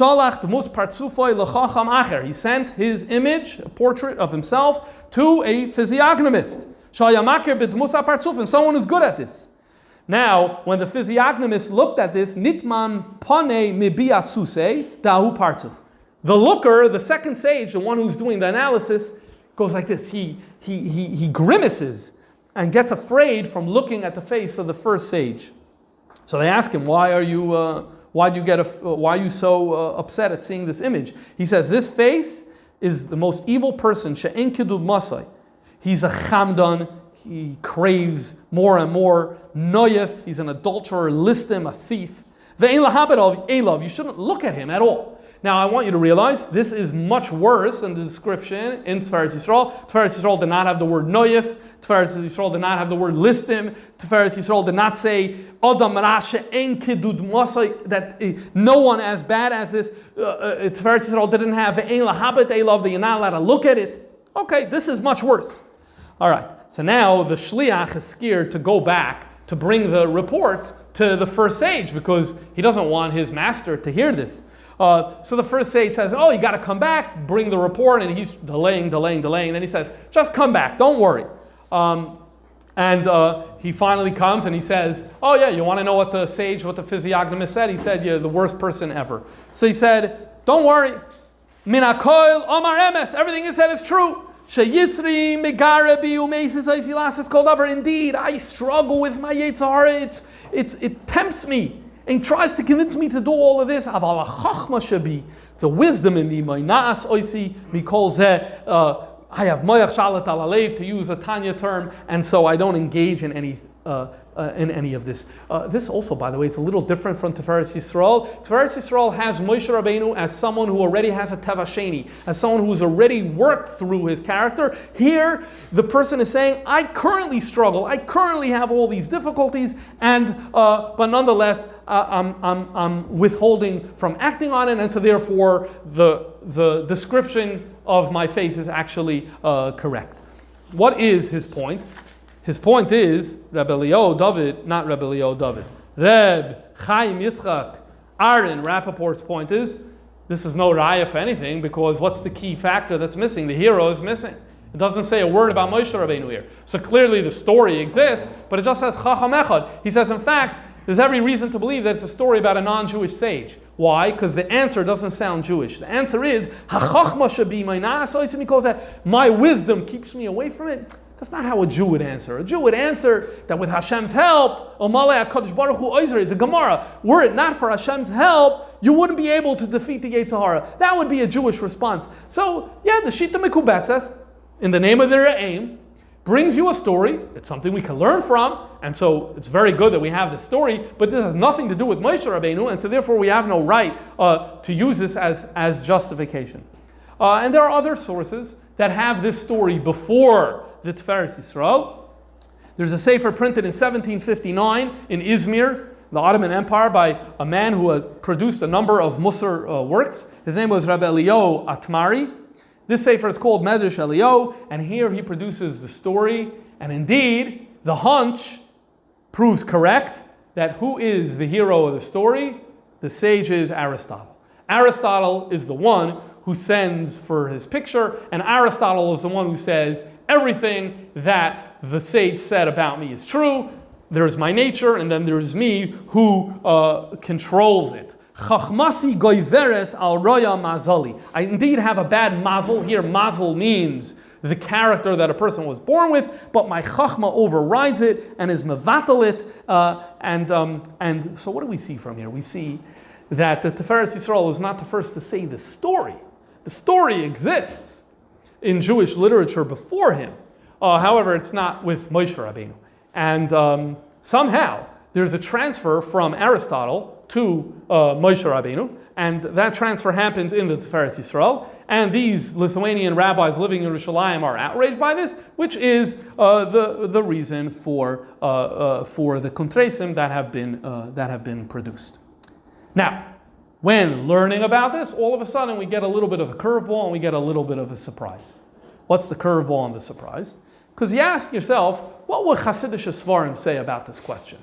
sent his image, a portrait of himself, to a physiognomist. And someone who's good at this. Now, when the physiognomist looked at this, Nitman Pone Mibiasuse Dahu Partsuf. The looker, the second sage, the one who's doing the analysis, goes like this. He grimaces and gets afraid from looking at the face of the first sage. So they ask him, why are you so upset at seeing this image? He says, this face is the most evil person. She'en kidub masai. He's a chamdan. He craves more and more. Noyef, he's an adulterer. Listim, a thief. Ve'en lahabed of elav. You shouldn't look at him at all. Now, I want you to realize this is much worse than the description in Tiferes Yisrael. Tiferes Yisrael did not have the word noyef. Tiferes Yisrael did not have the word listim. Tiferes Yisrael did not say Adam Rasha Ein Kidud Masai, that no one as bad as this. Tiferes Yisrael didn't have Ve'en lahabed elav, that you're not allowed to look at it. Okay, this is much worse. All right, so now the shliach is scared to go back to bring the report to the first sage because he doesn't want his master to hear this. So the first sage says, oh, you got to come back, bring the report, and he's delaying. Then he says, just come back, don't worry. And he finally comes and he says, oh yeah, you want to know what the physiognomist said? He said, you're the worst person ever. So he said, don't worry. Minakoil Omar Emes, everything he said is true. Indeed, I struggle with my Yetzer Hara. It tempts me and tries to convince me to do all of this. The wisdom in me, I have moyach shalat al alev, to use a Tanya term, and so I don't engage in any of this. This also, by the way, is a little different from Tiferes Yisrael. Tiferes Yisrael has Moshe Rabbeinu as someone who already has a Teva Sheni, as someone who's already worked through his character. Here, the person is saying, I currently struggle, I currently have all these difficulties, and but nonetheless, I'm withholding from acting on it, and so therefore the description of my face is actually correct. What is his point? His point is, Rebbe Eliyahu David, not Rebbe Eliyahu David, Reb Chaim Yitzchak Aaron Rappaport's point is, this is no raya for anything, because what's the key factor that's missing? The hero is missing. It doesn't say a word about Moshe Rabbeinu here. So clearly the story exists, but it just says Chacham Echad. He says, in fact, there's every reason to believe that it's a story about a non-Jewish sage. Why? Because the answer doesn't sound Jewish. The answer is, HaChachma shabi ma'ina, because that my wisdom keeps me away from it. That's not how a Jew would answer. A Jew would answer that with Hashem's help, Omalei HaKadosh Baruch Hu Oizer, is a Gemara. Were it not for Hashem's help, you wouldn't be able to defeat the Yetzer Hara. That would be a Jewish response. So, yeah, the Shita Mekubetzes, in the name of their aim, brings you a story. It's something we can learn from, and so it's very good that we have this story, but this has nothing to do with Moshe Rabbeinu, and so therefore we have no right to use this as justification. And there are other sources that have this story before the Tiferes Yisrael. There's a sefer printed in 1759 in Izmir, the Ottoman Empire, by a man who has produced a number of Musar works. His name was Rabbi Eliyahu Atmari. This sefer is called Medrash Eliyahu, and here he produces the story, and indeed, the hunch proves correct that who is the hero of the story? The sage is Aristotle. Aristotle is the one who sends for his picture, and Aristotle is the one who says, everything that the sage said about me is true. There's my nature, and then there's me who controls it. Chachmasi goiveres al roya mazali. I indeed have a bad mazel. Here, mazel means the character that a person was born with, but my chachma overrides it and is mevatel it. And so what do we see from here? We see that the Tiferes Yisrael is not the first to say the story. The story exists in Jewish literature before him. However, it's not with Moshe Rabbeinu. And somehow, there's a transfer from Aristotle to Moshe Rabbeinu, and that transfer happens in the Tiferes Yisrael, and these Lithuanian rabbis living in Yerushalayim are outraged by this, which is the reason for the kontresim that have been produced. Now, when learning about this, all of a sudden we get a little bit of a curveball and we get a little bit of a surprise. What's the curveball and the surprise? Because you ask yourself, what would Chasidic Svarim say about this question?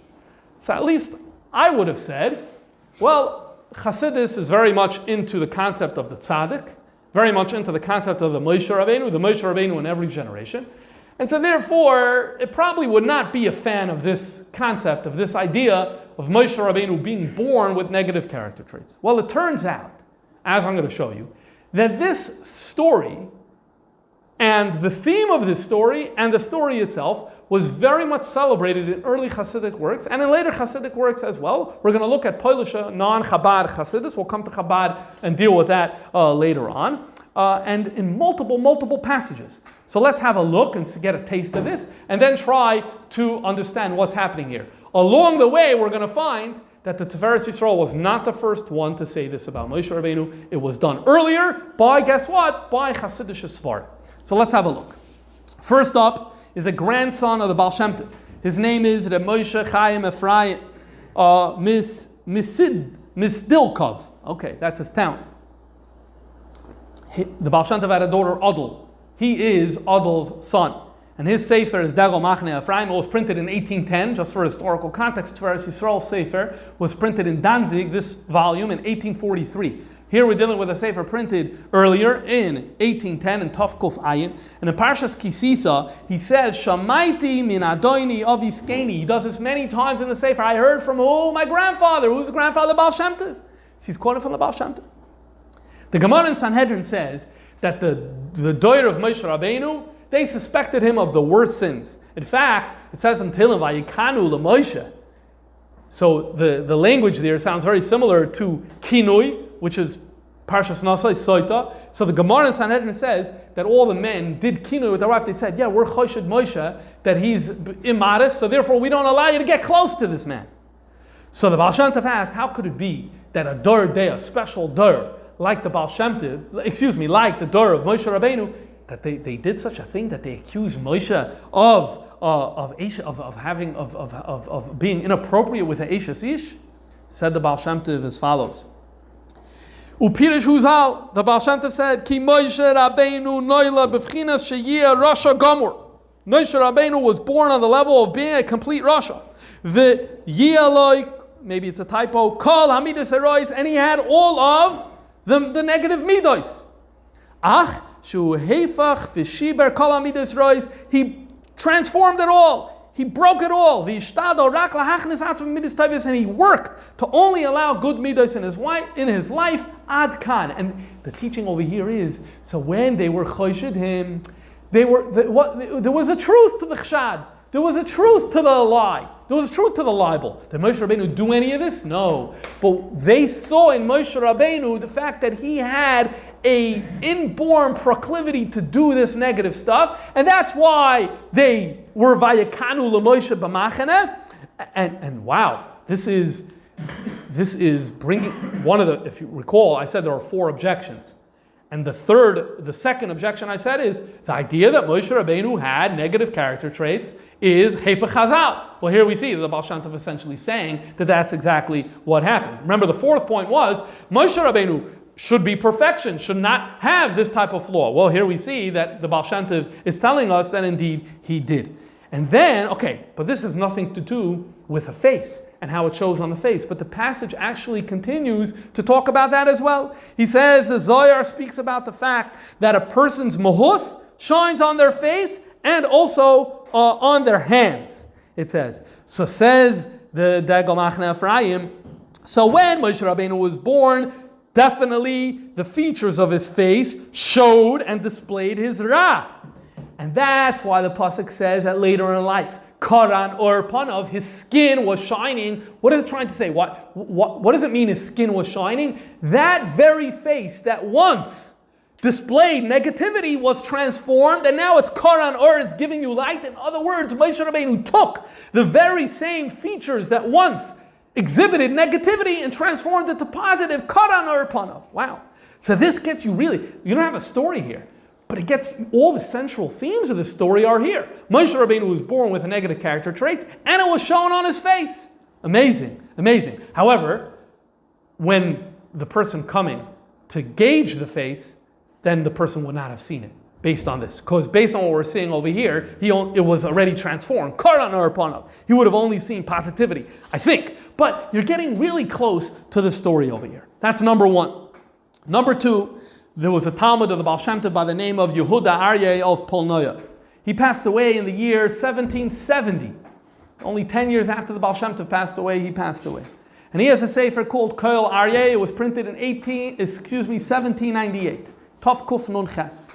So at least I would have said, well, Chassidus is very much into the concept of the tzaddik, very much into the concept of the Moshe Rabbeinu in every generation. And so therefore, it probably would not be a fan of this concept, of this idea of Moshe Rabbeinu being born with negative character traits. Well, it turns out, as I'm going to show you, that this story and the theme of this story and the story itself was very much celebrated in early Chasidic works and in later Chasidic works as well. We're going to look at Polish non-Chabad Chasidus. We'll come to Chabad and deal with that later on. And in multiple passages. So let's have a look and get a taste of this, and then try to understand what's happening here. Along the way, we're going to find that the Tiferes Yisrael was not the first one to say this about Moshe Rabbeinu. It was done earlier by, guess what? By Chasidic Svarim. So let's have a look. First up is a grandson of the Baal Shem Tov. His name is Reb Moshe Chaim Ephraim Misdilkov. Okay, that's his town. The Baal Shem Tov had a daughter, Adol. He is Adol's son. And his sefer is Degel Machne Ephraim. It was printed in 1810, just for historical context. Tiferes Yisrael sefer was printed in Danzig, this volume, in 1843. Here we're dealing with a sefer printed earlier in 1810 in Tafkuf Ayin. And in Parshas Kisisa, he says, Shamaiti min Adoini aviskeni. He does this many times in the sefer. I heard from who? My grandfather. Who's the grandfather of Baal Shem Tov? He's quoting from the Baal Shem Tov. The Gemara in Sanhedrin says that the daughter of Moshe Rabbeinu, they suspected him of the worst sins. In fact, it says in Tehillim, Vayikanu l'Moshe. So the language there sounds very similar to kinui, which is Parshas Nasai Soita. So the Gemara in Sanhedrin says that all the men did kinui with their wife. They said, yeah, we're choshed Moshe, that he's immodest, so therefore we don't allow you to get close to this man. So the Baal Shem Tov asked, how could it be that a dor day, a special dor, like the Baal Shem Tov, like the dor of Moshe Rabbeinu, that they did such a thing, that they accused Moshe of being inappropriate with an Eishes Ish? Said the Baal Shem Tov as follows. Upirish Huzal, the Baal Shem Tov said, Ki Moshe Rabbeinu noila b'fchinas sheyia Rasha Gamur. Moshe Rabbeinu was born on the level of being a complete Rasha. The Yiyaloi, maybe it's a typo, Kol Hamidus Erois, and he had all of the negative midos. Ach, Shu Heifach Vishiber Kol Hamidus Erois, he transformed it all. He broke it all. And he worked to only allow good midos in his life. Ad kan. And the teaching over here is, so when they were choshed him, there was a truth to the chshad. There was a truth to the lie. There was a truth to the libel. Did Moshe Rabbeinu do any of this? No. But they saw in Moshe Rabbeinu the fact that he had a inborn proclivity to do this negative stuff, and that's why they were vayakanu l'Moshe b'machane. And wow, this is bringing one of the. If you recall, I said there are 4 objections, and the second objection I said is the idea that Moshe Rabbeinu had negative character traits is hepech chazal. Well, here we see the Baal Shem Tov essentially saying that that's exactly what happened. Remember, the 4th point was Moshe Rabbeinu should be perfection, should not have this type of flaw. Well, here we see that the Baal Shem Tov is telling us that indeed he did. And then, but this has nothing to do with a face and how it shows on the face. But the passage actually continues to talk about that as well. He says, the Zohar speaks about the fact that a person's mahus shines on their face and also on their hands. It says, so says the Degel Machne Ephraim, so when Moshe Rabbeinu was born, definitely the features of his face showed and displayed his ra. And that's why the pasuk says that later in life, Karan or Panav, his skin was shining. What is it trying to say? What does it mean his skin was shining? That very face that once displayed negativity was transformed, and now it's Karan or it's giving you light. In other words, Moshe Rabbeinu took the very same features that once exhibited negativity and transformed it to positive. Karan or Panav. Wow. So this gets you you don't have a story here, but it gets all the central themes of the story are here. Moshe Rabbeinu was born with a negative character trait, and it was shown on his face. Amazing, amazing. However, when the person coming to gauge the face, then the person would not have seen it based on this. Because based on what we're seeing over here, it was already transformed. Karan or Panav. He would have only seen positivity, I think. But you're getting really close to the story over here. That's number 1. Number 2, there was a Talmud of the Baal Shem Tov by the name of Yehuda Aryeh of Polnoya. He passed away in the year 1770. Only 10 years after the Baal Shem Tov passed away, he passed away. And he has a sefer called Koil Aryeh. It was printed in 1798. Tov Kuf Nun Ches.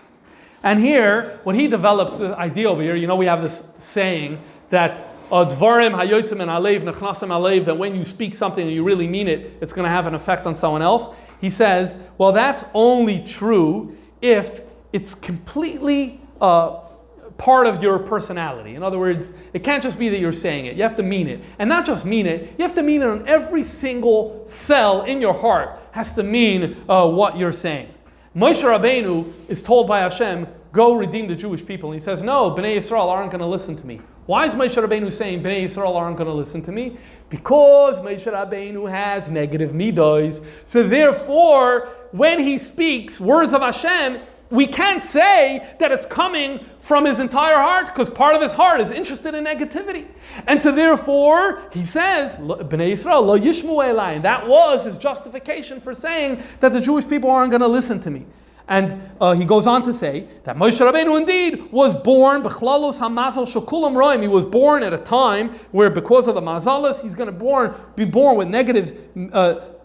And here, when he develops the idea over here, we have this saying that Dvarim hayotzim and alev nechnasem alev, that when you speak something and you really mean it, it's going to have an effect on someone else. He says, well, that's only true if it's completely part of your personality. In other words, it can't just be that you're saying it. You have to mean it. And not just mean it, you have to mean it on every single cell in your heart has to mean what you're saying. Moshe Rabbeinu is told by Hashem, go redeem the Jewish people. And he says, no, Bnei Yisrael aren't going to listen to me. Why is Moshe Rabbeinu saying Bnei Yisrael aren't going to listen to me? Because Moshe Rabbeinu has negative midos. So therefore, when he speaks words of Hashem, we can't say that it's coming from his entire heart, because part of his heart is interested in negativity. And so therefore, he says, Bnei Yisrael lo yishmu elai. And that was his justification for saying that the Jewish people aren't going to listen to me. And he goes on to say that Moshe Rabbeinu indeed was born b'chlalus hamazal shekulam roim. He was born at a time where, because of the mazalas, he's going to be born with negative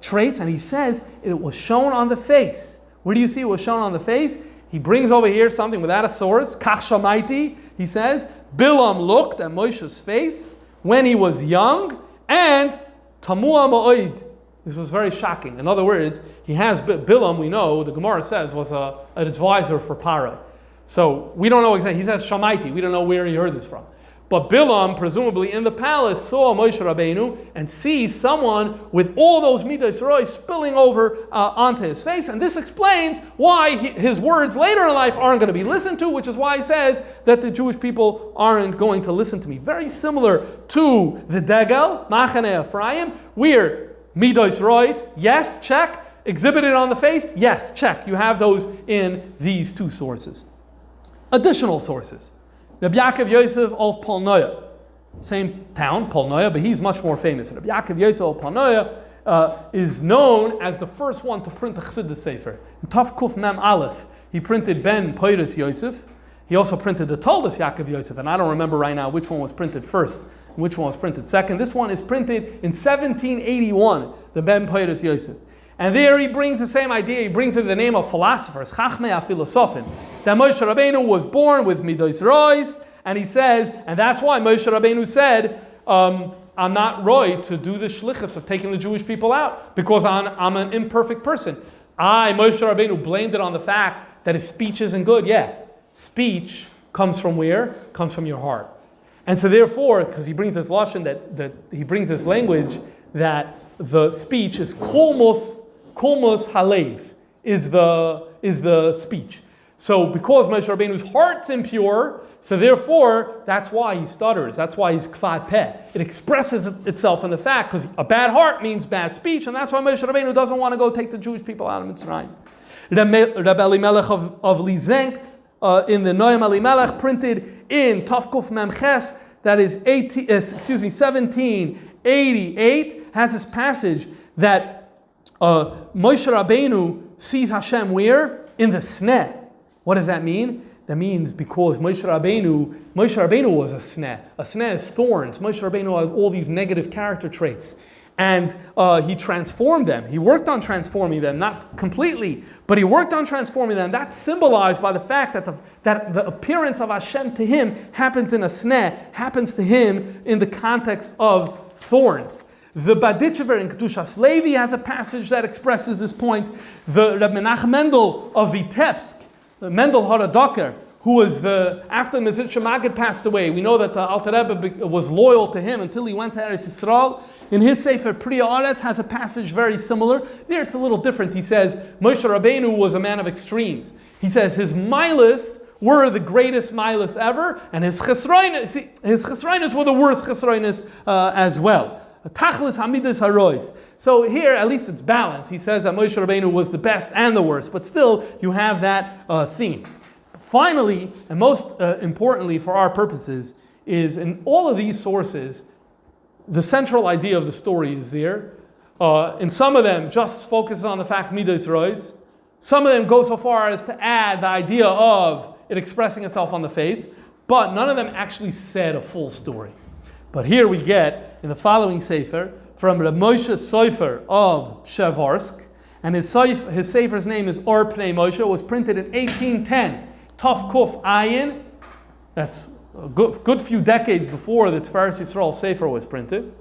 traits. And he says it was shown on the face. Where do you see it was shown on the face? He brings over here something without a source. Kach shamaiti. He says Bilam looked at Moshe's face when he was young, and tamua ma'oid. This was very shocking. In other words, he has Bilam, we know, the Gemara says, was an advisor for Paro. So we don't know exactly. He says Shamaiti. We don't know where he heard this from. But Bilam, presumably in the palace, saw Moshe Rabbeinu and sees someone with all those midas rois spilling over onto his face. And this explains why his words later in life aren't going to be listened to, which is why he says that the Jewish people aren't going to listen to me. Very similar to the Degel, Machane Ephraim, where midas rois, yes, check. Exhibited on the face, yes, check. You have those in these two sources. Additional sources. Rabbi Yaakov Yosef of Polnoya, same town, Polnoya, but he's much more famous. Rabbi Yaakov Yosef of Polnoya is known as the first one to print the Chasidic Sefer. In Taf Kuf Mem Aleph, he printed Ben Poiris Yosef. He also printed the Toldos Yaakov Yosef, and I don't remember right now which one was printed first and which one was printed second. This one is printed in 1781, the Ben Poiris Yosef. And there he brings the same idea. He brings it in the name of philosophers, Chachmei HaPhilosophin, that Moshe Rabbeinu was born with midos rois, and he says, and that's why Moshe Rabbeinu said, I'm not roy to do the shlichus of taking the Jewish people out, because I'm an imperfect person. Moshe Rabbeinu, blamed it on the fact that his speech isn't good. Yeah, speech comes from where? Comes from your heart. And so therefore, because he brings this lashon, that he brings this language that the speech is kolmos halev, is the speech. So because Moshe Rabbeinu's heart's impure, so therefore that's why he stutters. That's why he's kvad peh. It expresses itself in the fact, because a bad heart means bad speech, and that's why Moshe Rabbeinu doesn't want to go take the Jewish people out of Mitzrayim. Rabbi Elimelech of Lizenks in the Noam Elimelech, printed in Tafkuf Memches, that is 1788, has this passage that Moshe Rabbeinu sees Hashem where? In the sneh. What does that mean? That means because Moshe Rabbeinu was a sneh. A sneh is thorns. Moshe Rabbeinu has all these negative character traits. And he transformed them. He worked on transforming them, not completely, but he worked on transforming them. That's symbolized by the fact that the appearance of Hashem to him happens in a sneh, happens to him in the context of thorns. The Badichever in Kedushas Levi has a passage that expresses this point. The Reb Menachem Mendel of Vitebsk, Mendel Haradoker, who was after Mezritch Magid passed away, we know that the Alter Rebbe was loyal to him until he went to Eretz Yisrael. In his Sefer Priya Aretz has a passage very similar. There it's a little different. He says, Moshe Rabbeinu was a man of extremes. He says his milas were the greatest milas ever, and his chesroinus were the worst chesroinus as well. Tachlis hamidus harois. So here, at least it's balanced. He says that Moshe Rabbeinu was the best and the worst, but still you have that theme. Finally, and most importantly for our purposes, is in all of these sources, the central idea of the story is there. In some of them, just focuses on the fact midas rois. Some of them go so far as to add the idea of it expressing itself on the face, but none of them actually said a full story. But here we get, in the following Sefer, from Reb Moshe Sofer of Shevarsk, and his Sefer's name is Or Pnei Moshe. It was printed in 1810. Taf Kuf Ayin, that's a good few decades before the Tiferes Yisrael Sefer was printed.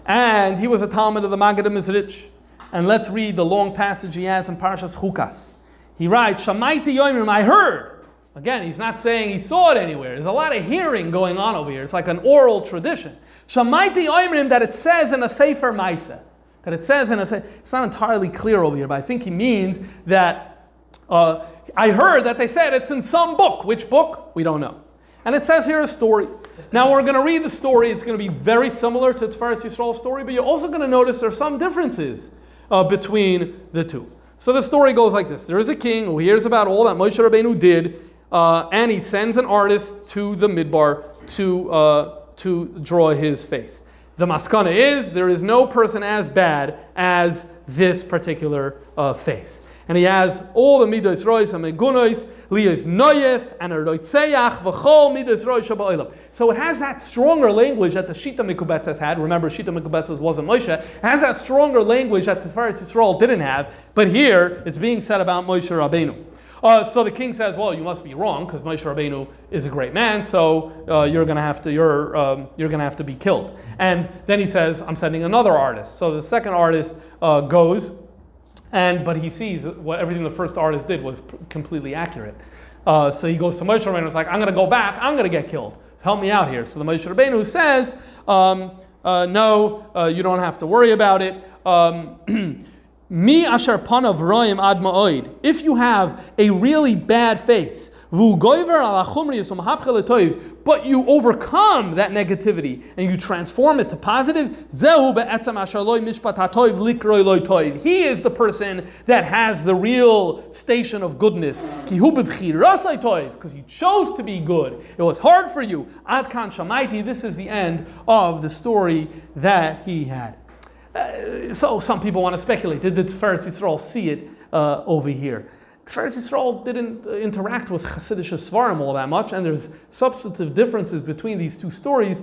And he was a Talmud of the Maggid Mizrich. And let's read the long passage he has in Parshas Chukas. He writes, Shamaiti Yoimrim, I heard. Again, he's not saying he saw it anywhere. There's a lot of hearing going on over here. It's like an oral tradition. Shamaiti Yoimrim, that it says in a Sefer Maisa. That it says in a Sefer. It's not entirely clear over here, but I think he means that I heard that they said it's in some book. Which book? We don't know. And it says here a story. Now we're going to read the story. It's going to be very similar to Tiferes Yisrael's story, but you're also going to notice there are some differences between the two. So the story goes like this. There is a king who hears about all that Moshe Rabbeinu did, and he sends an artist to the Midbar to draw his face. The maskana is, there is no person as bad as this particular face. And he has all the midas rois and megunois, liyas noyef and a roitzeach v'chol midas rois shaba'ilam. So it has that stronger language that the Shita Mikubetzes had. Remember, Shita Mikubetzes wasn't Moshe. It has that stronger language that the Tiferes Yisrael didn't have. But here, it's being said about Moshe Rabbeinu. So the king says, well, you must be wrong because Moshe Rabbeinu is a great man, so you're going to have to be killed. And then he says, I'm sending another artist. So the second artist goes, but he sees everything the first artist did was completely accurate. So he goes to Moshe Rabbeinu and is like, I'm going to go back, I'm going to get killed. Help me out here. So the Moshe Rabbeinu says, no, you don't have to worry about it. Mi asher panav roim ad ma'od. If you have a really bad face, but you overcome that negativity and you transform it to positive, he is the person that has the real station of goodness. Because you chose to be good. It was hard for you. Ad kan shamaiti. This is the end of the story that he had. So some people want to speculate. Did the Tiferet Yisrael see it over here? Tiferet Yisrael didn't interact with Chasidic Svarim all that much, and there's substantive differences between these two stories.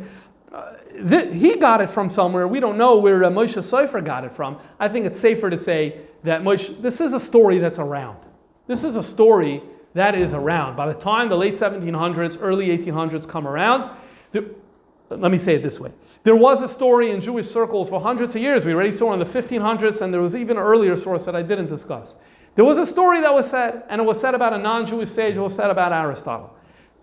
He got it from somewhere. We don't know where Moshe Sofer got it from. I think it's safer to say that this is a story that's around. This is a story that is around. By the time the late 1700s, early 1800s come around, let me say it this way. There was a story in Jewish circles for hundreds of years. We already saw in the 1500s, and there was even an earlier source that I didn't discuss. There was a story that was said, and it was said about a non-Jewish sage, it was said about Aristotle.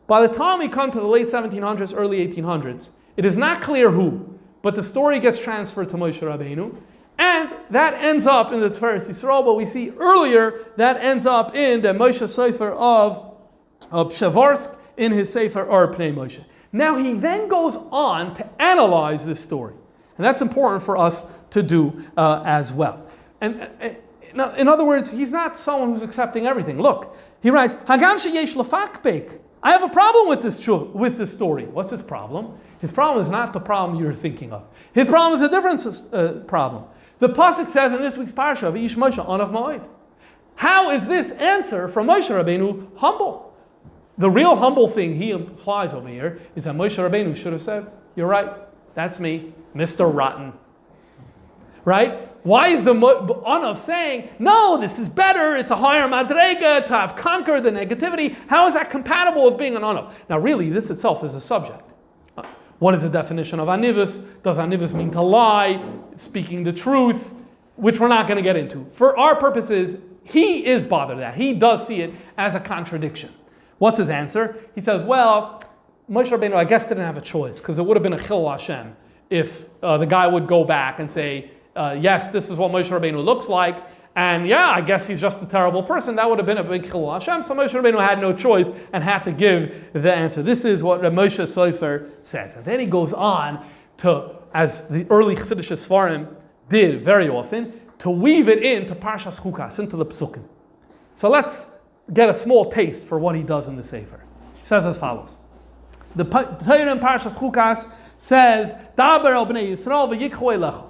By the time we come to the late 1700s, early 1800s, it is not clear who, but the story gets transferred to Moshe Rabbeinu, and that ends up in the Tiferet Yisrael, but we see earlier that ends up in the Moshe Sefer of Pshavarsk in his Sefer or Pnei Moshe. Now he then goes on to analyze this story. And that's important for us to do as well. And in other words, he's not someone who's accepting everything. Look, he writes, Hagam sheyesh lefakbek. I have a problem with this story. What's his problem? His problem is not the problem you're thinking of. His problem is a different problem. The pasuk says in this week's parasha, V'ish Moshe anav ma'od. How is this answer from Moshe Rabbeinu humble? The real humble thing he implies over here is that Moshe Rabbeinu should have said, you're right, that's me, Mr. Rotten. Right? Why is the Anav saying, no, this is better, it's a higher madrega to have conquered the negativity? How is that compatible with being an Anav? Now really, this itself is a subject. What is the definition of Anivus? Does Anivus mean to lie, speaking the truth? Which we're not going to get into. For our purposes, he is bothered that. He does see it as a contradiction. What's his answer? He says, well, Moshe Rabbeinu, I guess, didn't have a choice, because it would have been a chil Hashem if the guy would go back and say, yes, this is what Moshe Rabbeinu looks like, and yeah, I guess he's just a terrible person. That would have been a big chil Hashem, so Moshe Rabbeinu had no choice and had to give the answer. This is what Moshe Sofer says. And then he goes on to, as the early Chasidic Svarim did very often, to weave it into Parshas Chukas, into the Psukim. So let's get a small taste for what he does in the Sefer. He says as follows. The Torah in Parshas Chukas says, Daber el bnei Yisrael v'yikchu elecha.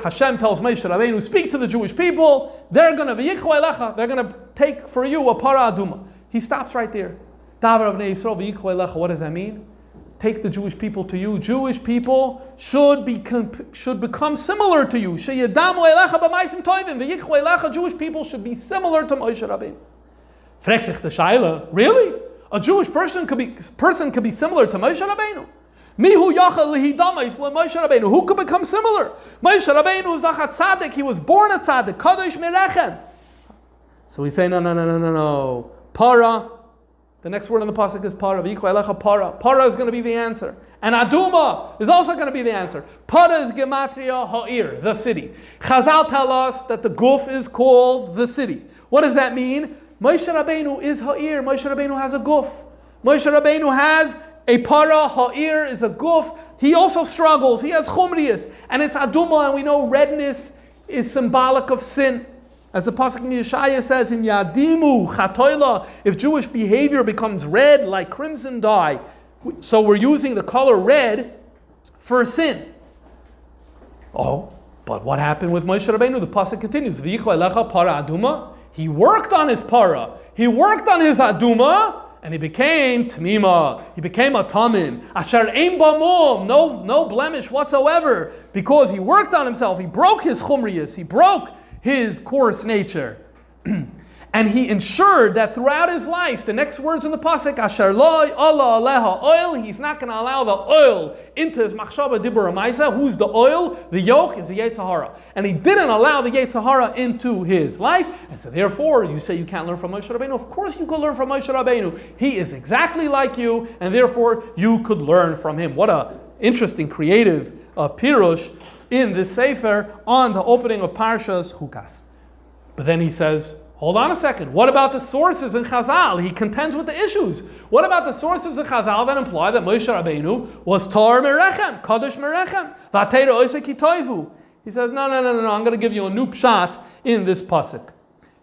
Hashem tells Moshe Rabbeinu, speak to the Jewish people, they're going to take for you a para aduma. He stops right there. Daber el bnei Yisrael v'yikchu elecha. What does that mean? Take the Jewish people to you. Jewish people should become similar to you. Jewish people should be similar to Moshe Rabbeinu. Fragt sich the Shaila, really? A Jewish person could be similar to Moshe Rabbeinu? Who could become similar? Moshe Rabbeinu is not a tzaddik. He was born a tzaddik. Kadosh mirechem. So we say, no. Para. The next word in the pasuk is para. Para. Para is going to be the answer. And aduma is also going to be the answer. Para is gematria ha'ir, the city. Chazal tell us that the guf is called the city. What does that mean? Moshe Rabbeinu is ha'ir. Moshe Rabbeinu has a guf. Moshe Rabbeinu has a para. Ha'ir is a guf. He also struggles. He has chumrius. And it's aduma, and we know redness is symbolic of sin. As the pasuk in Yeshaya says, "In yadimu chatoila," if Jewish behavior becomes red like crimson dye, so we're using the color red for sin. Oh, but what happened with Moshe Rabbeinu? The pasuk continues, "V'yichu elecha para aduma." He worked on his para. He worked on his aduma, and he became tmima. He became a tamim. Asher ein bamum, no blemish whatsoever, because he worked on himself. He broke his chumrius. He broke his coarse nature. And he ensured that throughout his life, the next words in the pasuk, Asher loy Allah aleha oil, he's not going to allow the oil into his machshava dibur amaisa. Who's the oil? The yoke is the Yetzer Hara. And he didn't allow the Yetzer Hara into his life. And so therefore, you say you can't learn from Moshe Rabbeinu. Of course you could learn from Moshe Rabbeinu. He is exactly like you, and therefore you could learn from him. What a interesting, creative pirush in this sefer on the opening of Parshas Chukas. But then he says, hold on a second. What about the sources in Chazal? He contends with the issues. What about the sources in Chazal that imply that Moshe Rabbeinu was Tor Merechem, Kadosh Merechem, Vatera Oisei Kitoivu? He says, no. I'm going to give you a new pshat in this pasuk.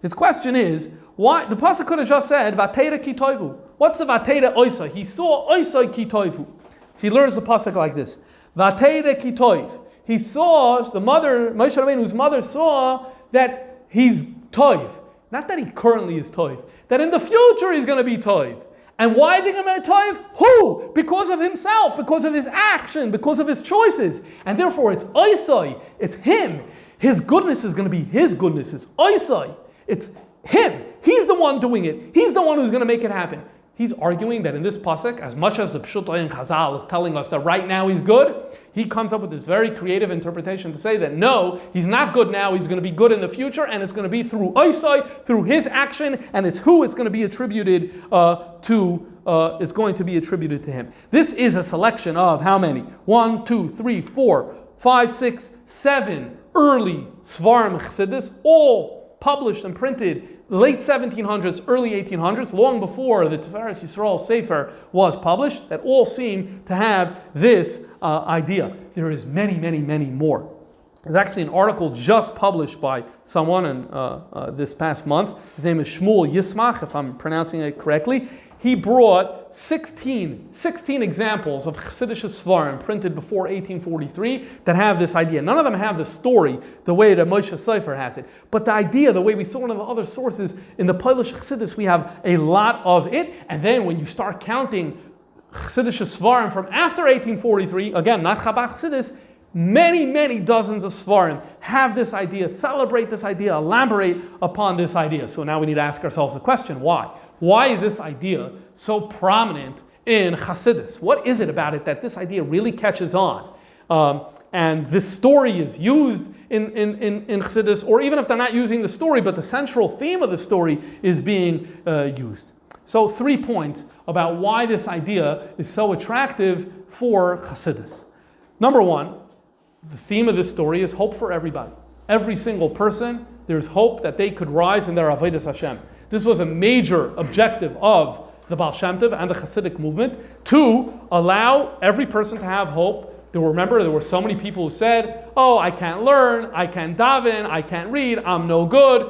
His question is, why? The pasuk could have just said Vatera Kitoivu. What's the Vatera Oisei? He saw Oisei Kitoivu. So he learns the pasuk like this: Vatera Kitoiv. He saw the mother, Moshe Rabbeinu's mother saw that he's toiv. Not that he currently is toiv, that in the future he's going to be toiv. And why is he going to be toiv? Who? Because of himself, because of his action, because of his choices. And therefore it's oisai, it's him. His goodness is going to be his goodness. It's oisai, it's him. He's the one doing it. He's the one who's going to make it happen. He's arguing that in this pasuk, as much as the Pshuta in Chazal is telling us that right now he's good, he comes up with this very creative interpretation to say that no, he's not good now, he's going to be good in the future, and it's going to be through Oisai, through his action, and it's who it's going to be attributed is going to be attributed to him. This is a selection of how many? 1, 2, 3, 4, 5, 6, 7 early Svarim Chassidus, all published and printed late 1700s, early 1800s, long before the Tiferes Yisrael Sefer was published, that all seem to have this idea. There is many more. There's actually an article just published by someone in, this past month. His name is Shmuel Yismach, if I'm pronouncing it correctly. He brought 16 examples of Chassidic Svarim printed before 1843 that have this idea. None of them have the story the way that Moshe Sefer has it. But the idea, the way we saw in the other sources, in the Polish Chassidus, we have a lot of it. And then when you start counting Chassidic Svarim from after 1843, again, not Chabad Chassidus, many dozens of Svarim have this idea, celebrate this idea, elaborate upon this idea. So now we need to ask ourselves the question, why? Why is this idea so prominent in Chassidus? What is it about it that this idea really catches on? And this story is used in Chassidus, or even if they're not using the story, but the central theme of the story is being used. So 3 points about why this idea is so attractive for Chassidus. Number 1, the theme of this story is hope for everybody. Every single person, there's hope that they could rise in their Avodas Hashem. This was a major objective of the Baal Shem Tov and the Chasidic movement, to allow every person to have hope. There were so many people who said, oh, I can't learn, I can't daven, I can't read, I'm no good,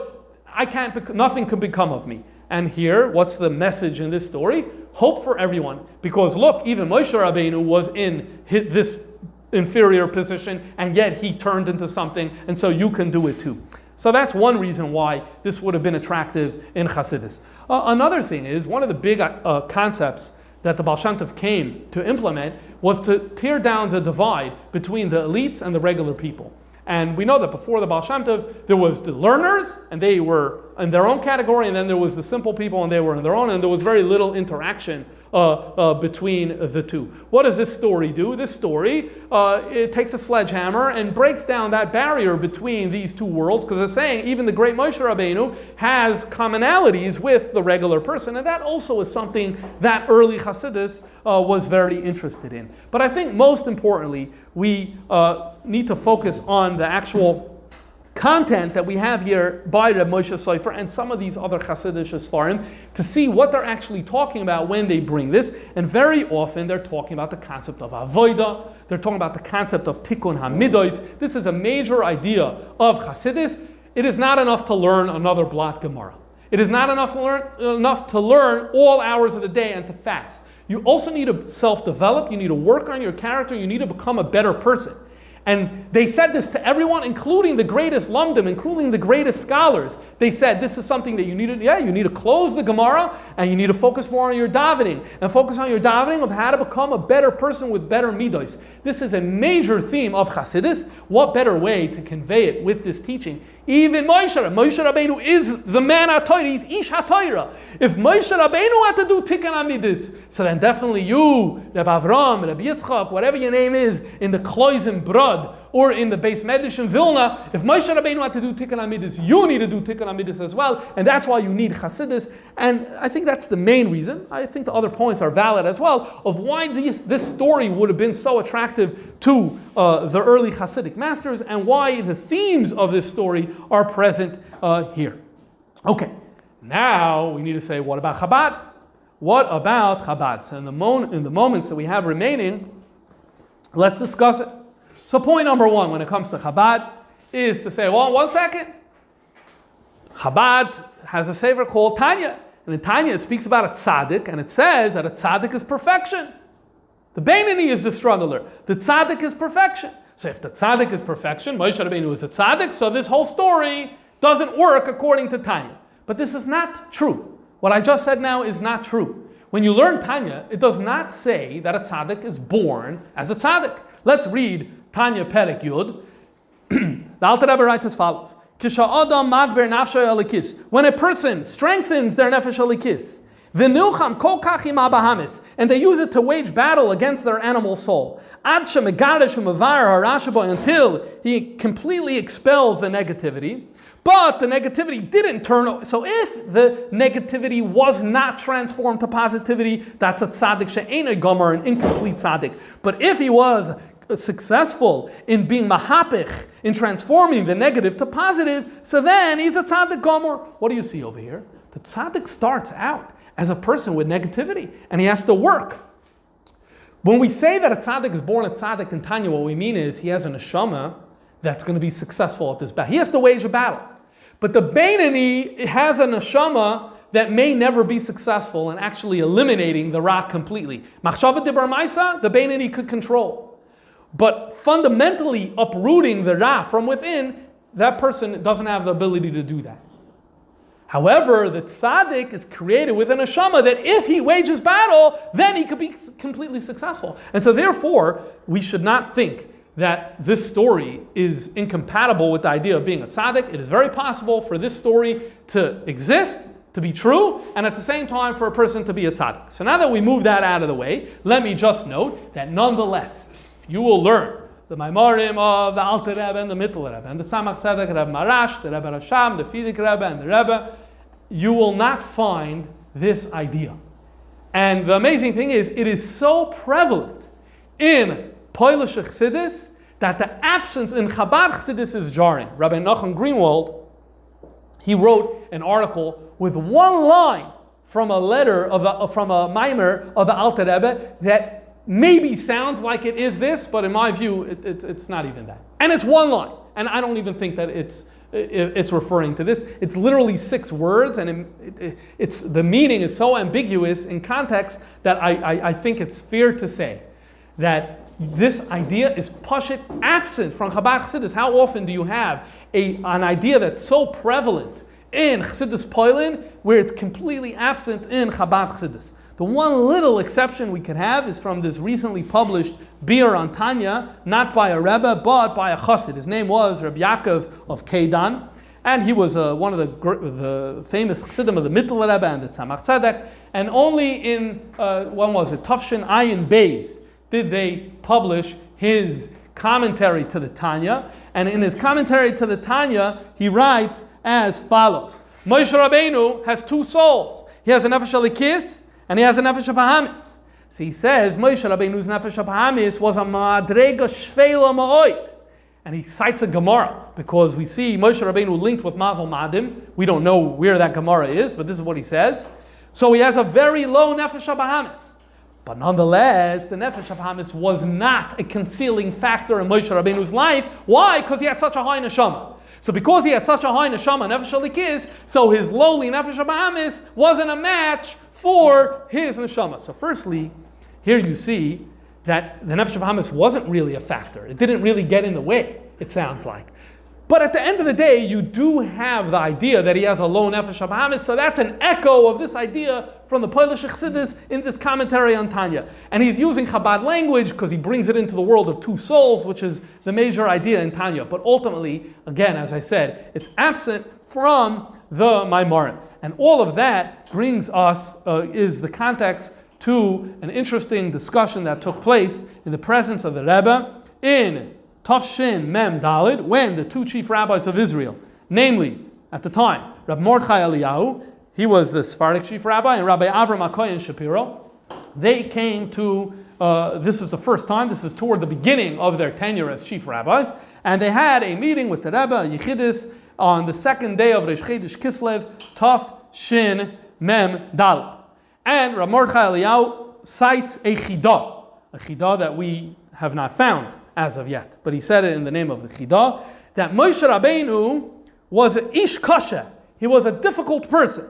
nothing could become of me. And here, what's the message in this story? Hope for everyone. Because look, even Moshe Rabbeinu was in this inferior position, and yet he turned into something, and so you can do it too. So that's one reason why this would have been attractive in Chassidus. Another thing is, one of the big concepts that the Baal Shem Tov came to implement was to tear down the divide between the elites and the regular people. And we know that before the Baal Shem Tov, there was the learners, and they were in their own category, and then there was the simple people, and they were in their own, and there was very little interaction between the two. What does this story do? This story, it takes a sledgehammer and breaks down that barrier between these two worlds, because it's saying even the great Moshe Rabbeinu has commonalities with the regular person, and that also is something that early Hasidus was very interested in. But I think most importantly, we need to focus on the actual content that we have here by Reb Moshe Sefer and some of these other Chasidic Sfarim to see what they're actually talking about when they bring this. And very often they're talking about the concept of avodah. They're talking about the concept of tikkun hamidos. This is a major idea of Chasidus. It is not enough to learn another blot Gemara. It is not enough to learn all hours of the day and to fast. You also need to self-develop. You need to work on your character. You need to become a better person. And they said this to everyone, including the greatest lumdim, including the greatest scholars. They said this is something that you need to close the Gemara and you need to focus more on your davening and focus on your davening of how to become a better person with better midos. This is a major theme of Chassidus. What better way to convey it with this teaching? Even Moshe Rabbeinu is the man HaTorah, he's Ish HaTorah. If Moshe Rabbeinu had to do Tikkun Amidus, so then definitely you, Rabbi Avram, Rabbi Yitzchak, whatever your name is, in the Kloisen Brod, or in the Beis Medrash in Vilna, if Moshe Rabbeinu had to do Tikkun Amidus, you need to do Tikkun Amidus as well, and that's why you need Chassidus, and I think that's the main reason. I think the other points are valid as well, of why this story would have been so attractive to the early Chasidic masters, and why the themes of this story are present here. Okay, now we need to say, what about Chabad? What about Chabad? So in the moments that we have remaining, let's discuss it. So point number one when it comes to Chabad is to say, well, 1 second. Chabad has a sefer called Tanya. And in Tanya it speaks about a tzaddik, and it says that a tzaddik is perfection. The Beinoni is the struggler. The tzaddik is perfection. So if the tzaddik is perfection, Moshe Rabbeinu is a tzaddik, so this whole story doesn't work according to Tanya. But this is not true. What I just said now is not true. When you learn Tanya, it does not say that a tzaddik is born as a tzaddik. Let's read Tanya Perek Yud. The Alter Rebbe writes as follows: when a person strengthens their nefesh alikis, v'nilcham kol kach im abahamis, and they use it to wage battle against their animal soul, ad shemegarish u'mevar harashabo, until he completely expels the negativity. But the negativity didn't turn. So if the negativity was not transformed to positivity, that's a tzaddik she'ein a gomer, an incomplete tzaddik. But if he was successful in being mahapich, in transforming the negative to positive, so then he's a tzaddik gomer. What do you see over here? The tzaddik starts out as a person with negativity, and he has to work. When we say that a tzaddik is born a tzaddik in Tanya, what we mean is he has a neshama that's going to be successful at this battle. He has to wage a battle. But the Beinoni has a neshama that may never be successful in actually eliminating the ra completely. Machshava de bar maisa, the Beinoni could control. But fundamentally uprooting the ra from within, that person doesn't have the ability to do that. However, the tzaddik is created with a neshama that if he wages battle, then he could be completely successful. And so therefore, we should not think that this story is incompatible with the idea of being a tzaddik. It is very possible for this story to exist, to be true, and at the same time for a person to be a tzaddik. So now that we move that out of the way, let me just note that nonetheless, if you will learn the Maimarim of the Alter Rebbe and the Mittel Rebbe, and the Tzemach Tzedek Rebbe Marash, the Rebbe Rasham, the Fidik Rebbe, and the Rebbe, you will not find this idea. And the amazing thing is, it is so prevalent in Polish Chassidus that the absence in Chabad Chassidus is jarring. Rabbi Nachum Greenwald, he wrote an article with one line from a letter from a Maimer of the Alter Rebbe that maybe sounds like it is this, but in my view, it's not even that. And it's one line, and I don't even think that it's referring to this. It's literally 6 words, and it's the meaning is so ambiguous in context that I think it's fair to say that this idea is pashut absent from Chabad Chassidus. How often do you have an idea that's so prevalent in Chassidus Poilin where it's completely absent in Chabad Chassidus? The one little exception we could have is from this recently published Bir on Tanya, not by a Rebbe, but by a Chassid. His name was Rabbi Yaakov of Keidan, and he was one of the famous Chassidim of the Mittel Rebbe and the Tzemach Tzedek, and only in, Tafshin Ayin Beis, did they publish his commentary to the Tanya. And in his commentary to the Tanya, he writes as follows: Moshe Rabbeinu has 2 souls. He has a nefesh alikis and he has a nefesh abahamis. So he says Moshe Rabbeinu's nefesh abahamis was a madrega shveila ma'oit. And he cites a Gemara because we see Moshe Rabbeinu linked with Mazel Madim. We don't know where that Gemara is, but this is what he says. So he has a very low nefesh abahamis. But nonetheless, the Nefesh Abahamis was not a concealing factor in Moshe Rabbeinu's life. Why? Because he had such a high neshama. So because he had such a high neshama, Nefesh Alikis, so his lowly Nefesh Abahamis wasn't a match for his neshama. So firstly, here you see that the Nefesh Abahamis wasn't really a factor. It didn't really get in the way, it sounds like. But at the end of the day, you do have the idea that he has a low nefesh habahamis, so that's an echo of this idea from the Polish Chassidus in this commentary on Tanya. And he's using Chabad language because he brings it into the world of two souls, which is the major idea in Tanya. But ultimately, again, as I said, it's absent from the Maimarim. And all of that brings us, is the context to an interesting discussion that took place in the presence of the Rebbe in Tafshin Mem Dalid, when the two chief rabbis of Israel, namely, at the time, Rabbi Mordechai Eliyahu, he was the Sephardic chief rabbi, and Rabbi Avram Akoyan Shapiro, they came to, this is the first time, this is toward the beginning of their tenure as chief rabbis, and they had a meeting with the Rebbe, Yechidus, on the second day of Reish Chodesh Kislev, Taf Shin Mem Dalid. And Rabbi Mordechai Eliyahu cites a chidah that we have not found as of yet, but he said it in the name of the chidah, that Moshe Rabbeinu was an ish kasha. He was a difficult person.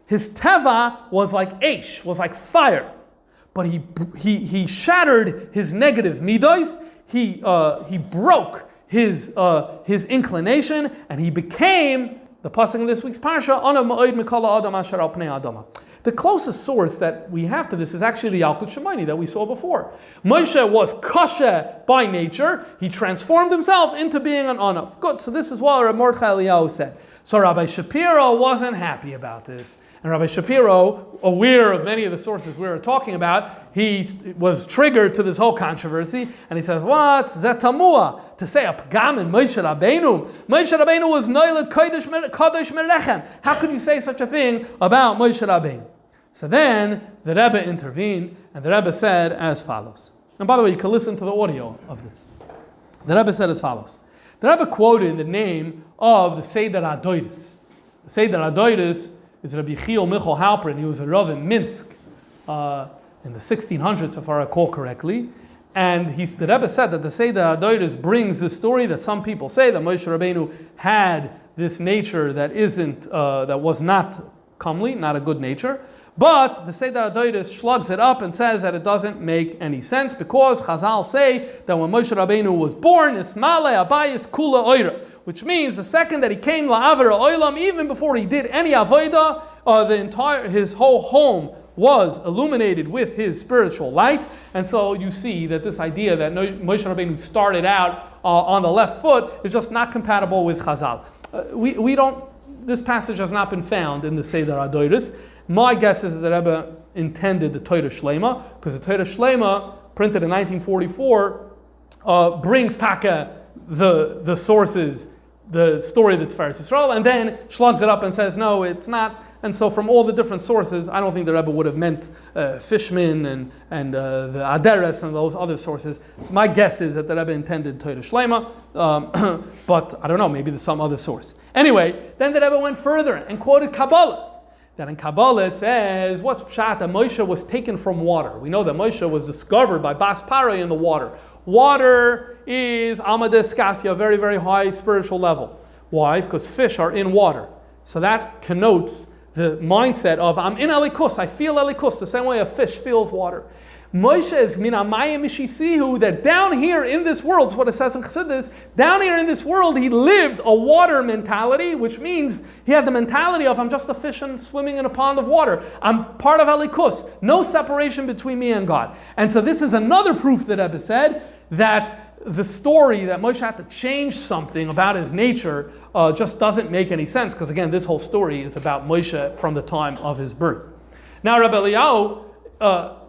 His teva was like eish, was like fire, but he shattered his negative midos. He broke his inclination, and he became the pasuk in this week's parsha, Ana ma'od mikol adam asher al pnei adama. The closest source that we have to this is actually the Yalkut Shemaini that we saw before. Moshe was kasha by nature. He transformed himself into being an Anaf. Good, so this is what Rabbi Mordechai Eliyahu said. So Rabbi Shapiro wasn't happy about this. And Rabbi Shapiro, aware of many of the sources we were talking about, he was triggered to this whole controversy, and he says, what? Zetamua, to say a pgam in Moshe Rabbeinu. Moshe Rabbeinu was noiled kadosh merechem. How could you say such a thing about Moshe Rabbeinu? So then the Rebbe intervened, and the Rebbe said as follows. And by the way, you can listen to the audio of this. The Rebbe said as follows. The Rebbe quoted the name of the Seder Adoidus. The Seder Adoidus is Rabbi Chiel Michal Halperin. He was a Rav in Minsk in the 1600s, if I recall correctly. And the Rebbe said that the Seder Adoidus brings this story that some people say that Moshe Rabbeinu had this nature that that was not comely, not a good nature. But the Seder Adoidus slugs it up and says that it doesn't make any sense, because Chazal say that when Moshe Rabbeinu was born, Ismale Abayis Kula Oira, which means the second that he came La'avera Oilam, even before he did any Avodah, his whole home was illuminated with his spiritual light. And so you see that this idea that Moshe Rabbeinu started out on the left foot is just not compatible with Chazal. This passage has not been found in the Seder Adoidus. My guess is that the Rebbe intended the Torah Shlema, because the Torah Shlema, printed in 1944, brings Taka the sources, the story of the Tiferes Yisrael, and then slugs it up and says, no, it's not. And so from all the different sources, I don't think the Rebbe would have meant Fishman and the Aderes and those other sources. So my guess is that the Rebbe intended Torah Shlema, but I don't know, maybe there's some other source. Anyway, then the Rebbe went further and quoted Kabbalah. That in Kabbalah it says, what's Pshat? That Moshe was taken from water. We know that Moshe was discovered by Bas Parai in the water. Water is Amades Kasya, a very, very high spiritual level. Why? Because fish are in water. So that connotes the mindset of, I'm in Elikus, I feel Elikus, the same way a fish feels water. Moshe is min amayim mishisihu, that down here in this world, that's what it says in Chassidus, down here in this world he lived a water mentality, which means he had the mentality of, I'm just a fish and swimming in a pond of water. I'm part of Elikus, no separation between me and God. And so this is another proof that Rebbe said that the story that Moshe had to change something about his nature just doesn't make any sense, because again, this whole story is about Moshe from the time of his birth. Now Rabbi Eliyahu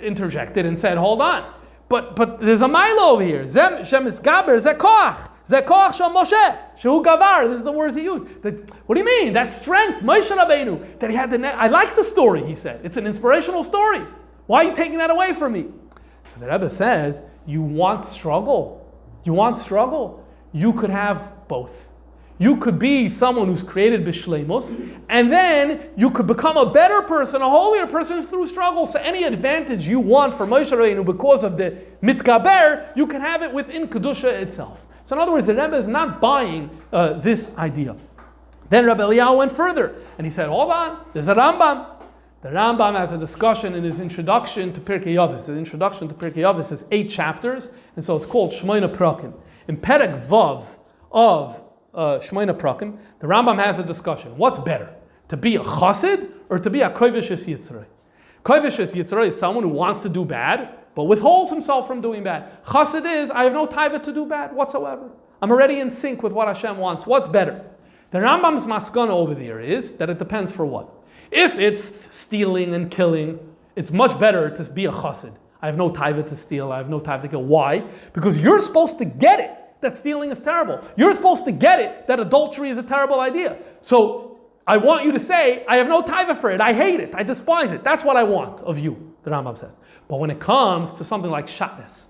interjected and said, hold on, but there's a milo over here. Zem shemis gaber zekoach shel Moshe shehu gavar. This is the words he used. What do you mean? That's strength, Moshe Rabbeinu. That he had I like the story. He said it's an inspirational story. Why are you taking that away from me? So the Rebbe says, you want struggle. You want struggle. You could have both. You could be someone who's created b'shleimus, and then you could become a better person, a holier person through struggle. So any advantage you want for Moshe Rabbeinu because of the mitgaber, you can have it within Kedusha itself. So in other words, the Rebbe is not buying this idea. Then Rabbi Eliyahu went further, and he said, hold on, there's a Rambam. The Rambam has a discussion in his introduction to Pirkei Avos. The introduction to Pirkei Avos is 8 chapters, and so it's called Shmoina Prakim. In Perek Vav of Shmoina Prakim, the Rambam has a discussion. What's better, to be a Chasid or to be a Koivishis Yitzrei? Koivishis Yitzrei is someone who wants to do bad, but withholds himself from doing bad. Chasid is, I have no taiva to do bad whatsoever. I'm already in sync with what Hashem wants. What's better? The Rambam's maskana over there is that it depends for what. If it's stealing and killing, it's much better to be a Chasid. I have no taiva to steal, I have no taiva to kill. Why? Because you're supposed to get it that stealing is terrible. You're supposed to get it that adultery is a terrible idea. So I want you to say, I have no taiva for it, I hate it, I despise it. That's what I want of you, the Rambam says. But when it comes to something like shatnez,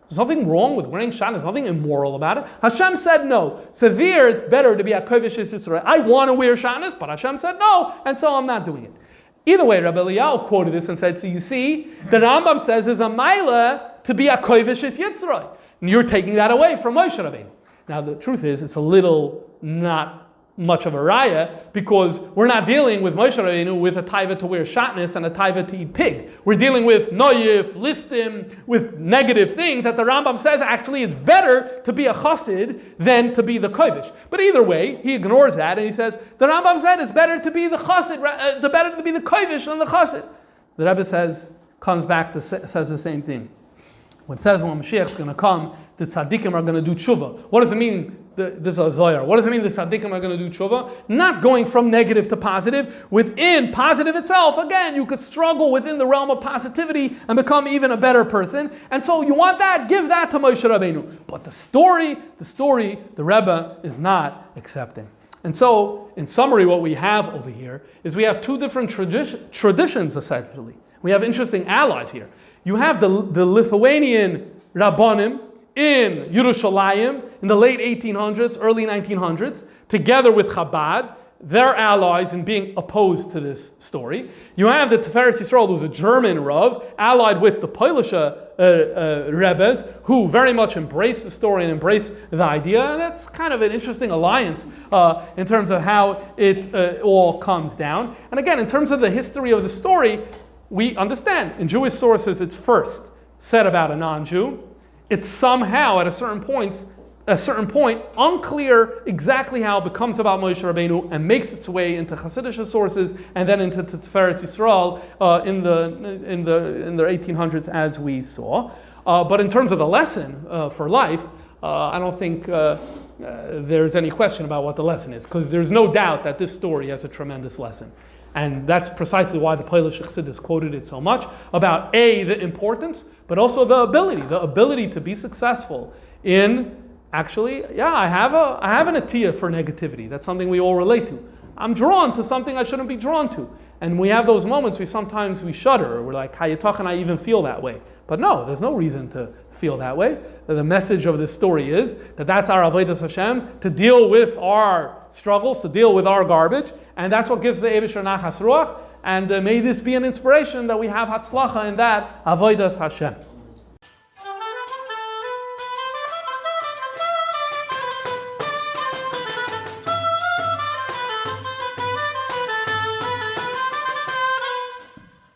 there's nothing wrong with wearing shatnez, there's nothing immoral about it. Hashem said no. So there it's better to be a koivishis Yisrael. I want to wear shatnez, but Hashem said no, and so I'm not doing it. Either way, Rabbi Eliyahu quoted this and said, so you see, the Rambam says there's a maila to be a koivishis Yisrael. And you're taking that away from Moshe Rabbeinu. Now the truth is, it's a little not much of a raya, because we're not dealing with Moshe Rabbeinu with a taiva to wear shatnez and a taiva to eat pig. We're dealing with noyif, listim, with negative things that the Rambam says actually it's better to be a chassid than to be the kovish. But either way, he ignores that and he says, the Rambam said it's better to be the chassid, better to be the kovish than the chassid. So the Rebbe says the same thing. When it says when Mashiach is going to come, the tzaddikim are going to do tshuva. What does it mean? This is a zoyar. What does it mean the tzaddikim are going to do tshuva? Not going from negative to positive. Within positive itself, again, you could struggle within the realm of positivity and become even a better person. And so you want that, give that to Moshe Rabbeinu. But the story, the Rebbe is not accepting. And so, in summary, what we have over here is we have two different traditions, essentially. We have interesting allies here. You have the Lithuanian Rabbanim in Yerushalayim in the late 1800s, early 1900s, together with Chabad, their allies in being opposed to this story. You have the Tiferes Yisrael, who's a German Rav, allied with the Polish Rebbes, who very much embrace the story and embrace the idea. And that's kind of an interesting alliance in terms of how it all comes down. And again, in terms of the history of the story, we understand in Jewish sources it's first said about a non-Jew. It's somehow at a certain point unclear exactly how it becomes about Moshe Rabbeinu and makes its way into Chasidic sources and then into Tiferes Yisrael in the 1800s, as we saw. But in terms of the lesson for life, I don't think there's any question about what the lesson is, because there's no doubt that this story has a tremendous lesson. And that's precisely why the Polish Chassidus quoted it so much, about A, the importance, but also the ability to be successful in actually, I have an atiyah for negativity. That's something we all relate to. I'm drawn to something I shouldn't be drawn to. And we have those moments sometimes we shudder. We're like, how you talking? I even feel that way. But no, there's no reason to feel that way. The message of this story is that that's our avodas Hashem, to deal with our struggles, to deal with our garbage, and that's what gives the Eibusher nachas ruach. And may this be an inspiration that we have hatzlacha in that avodas Hashem.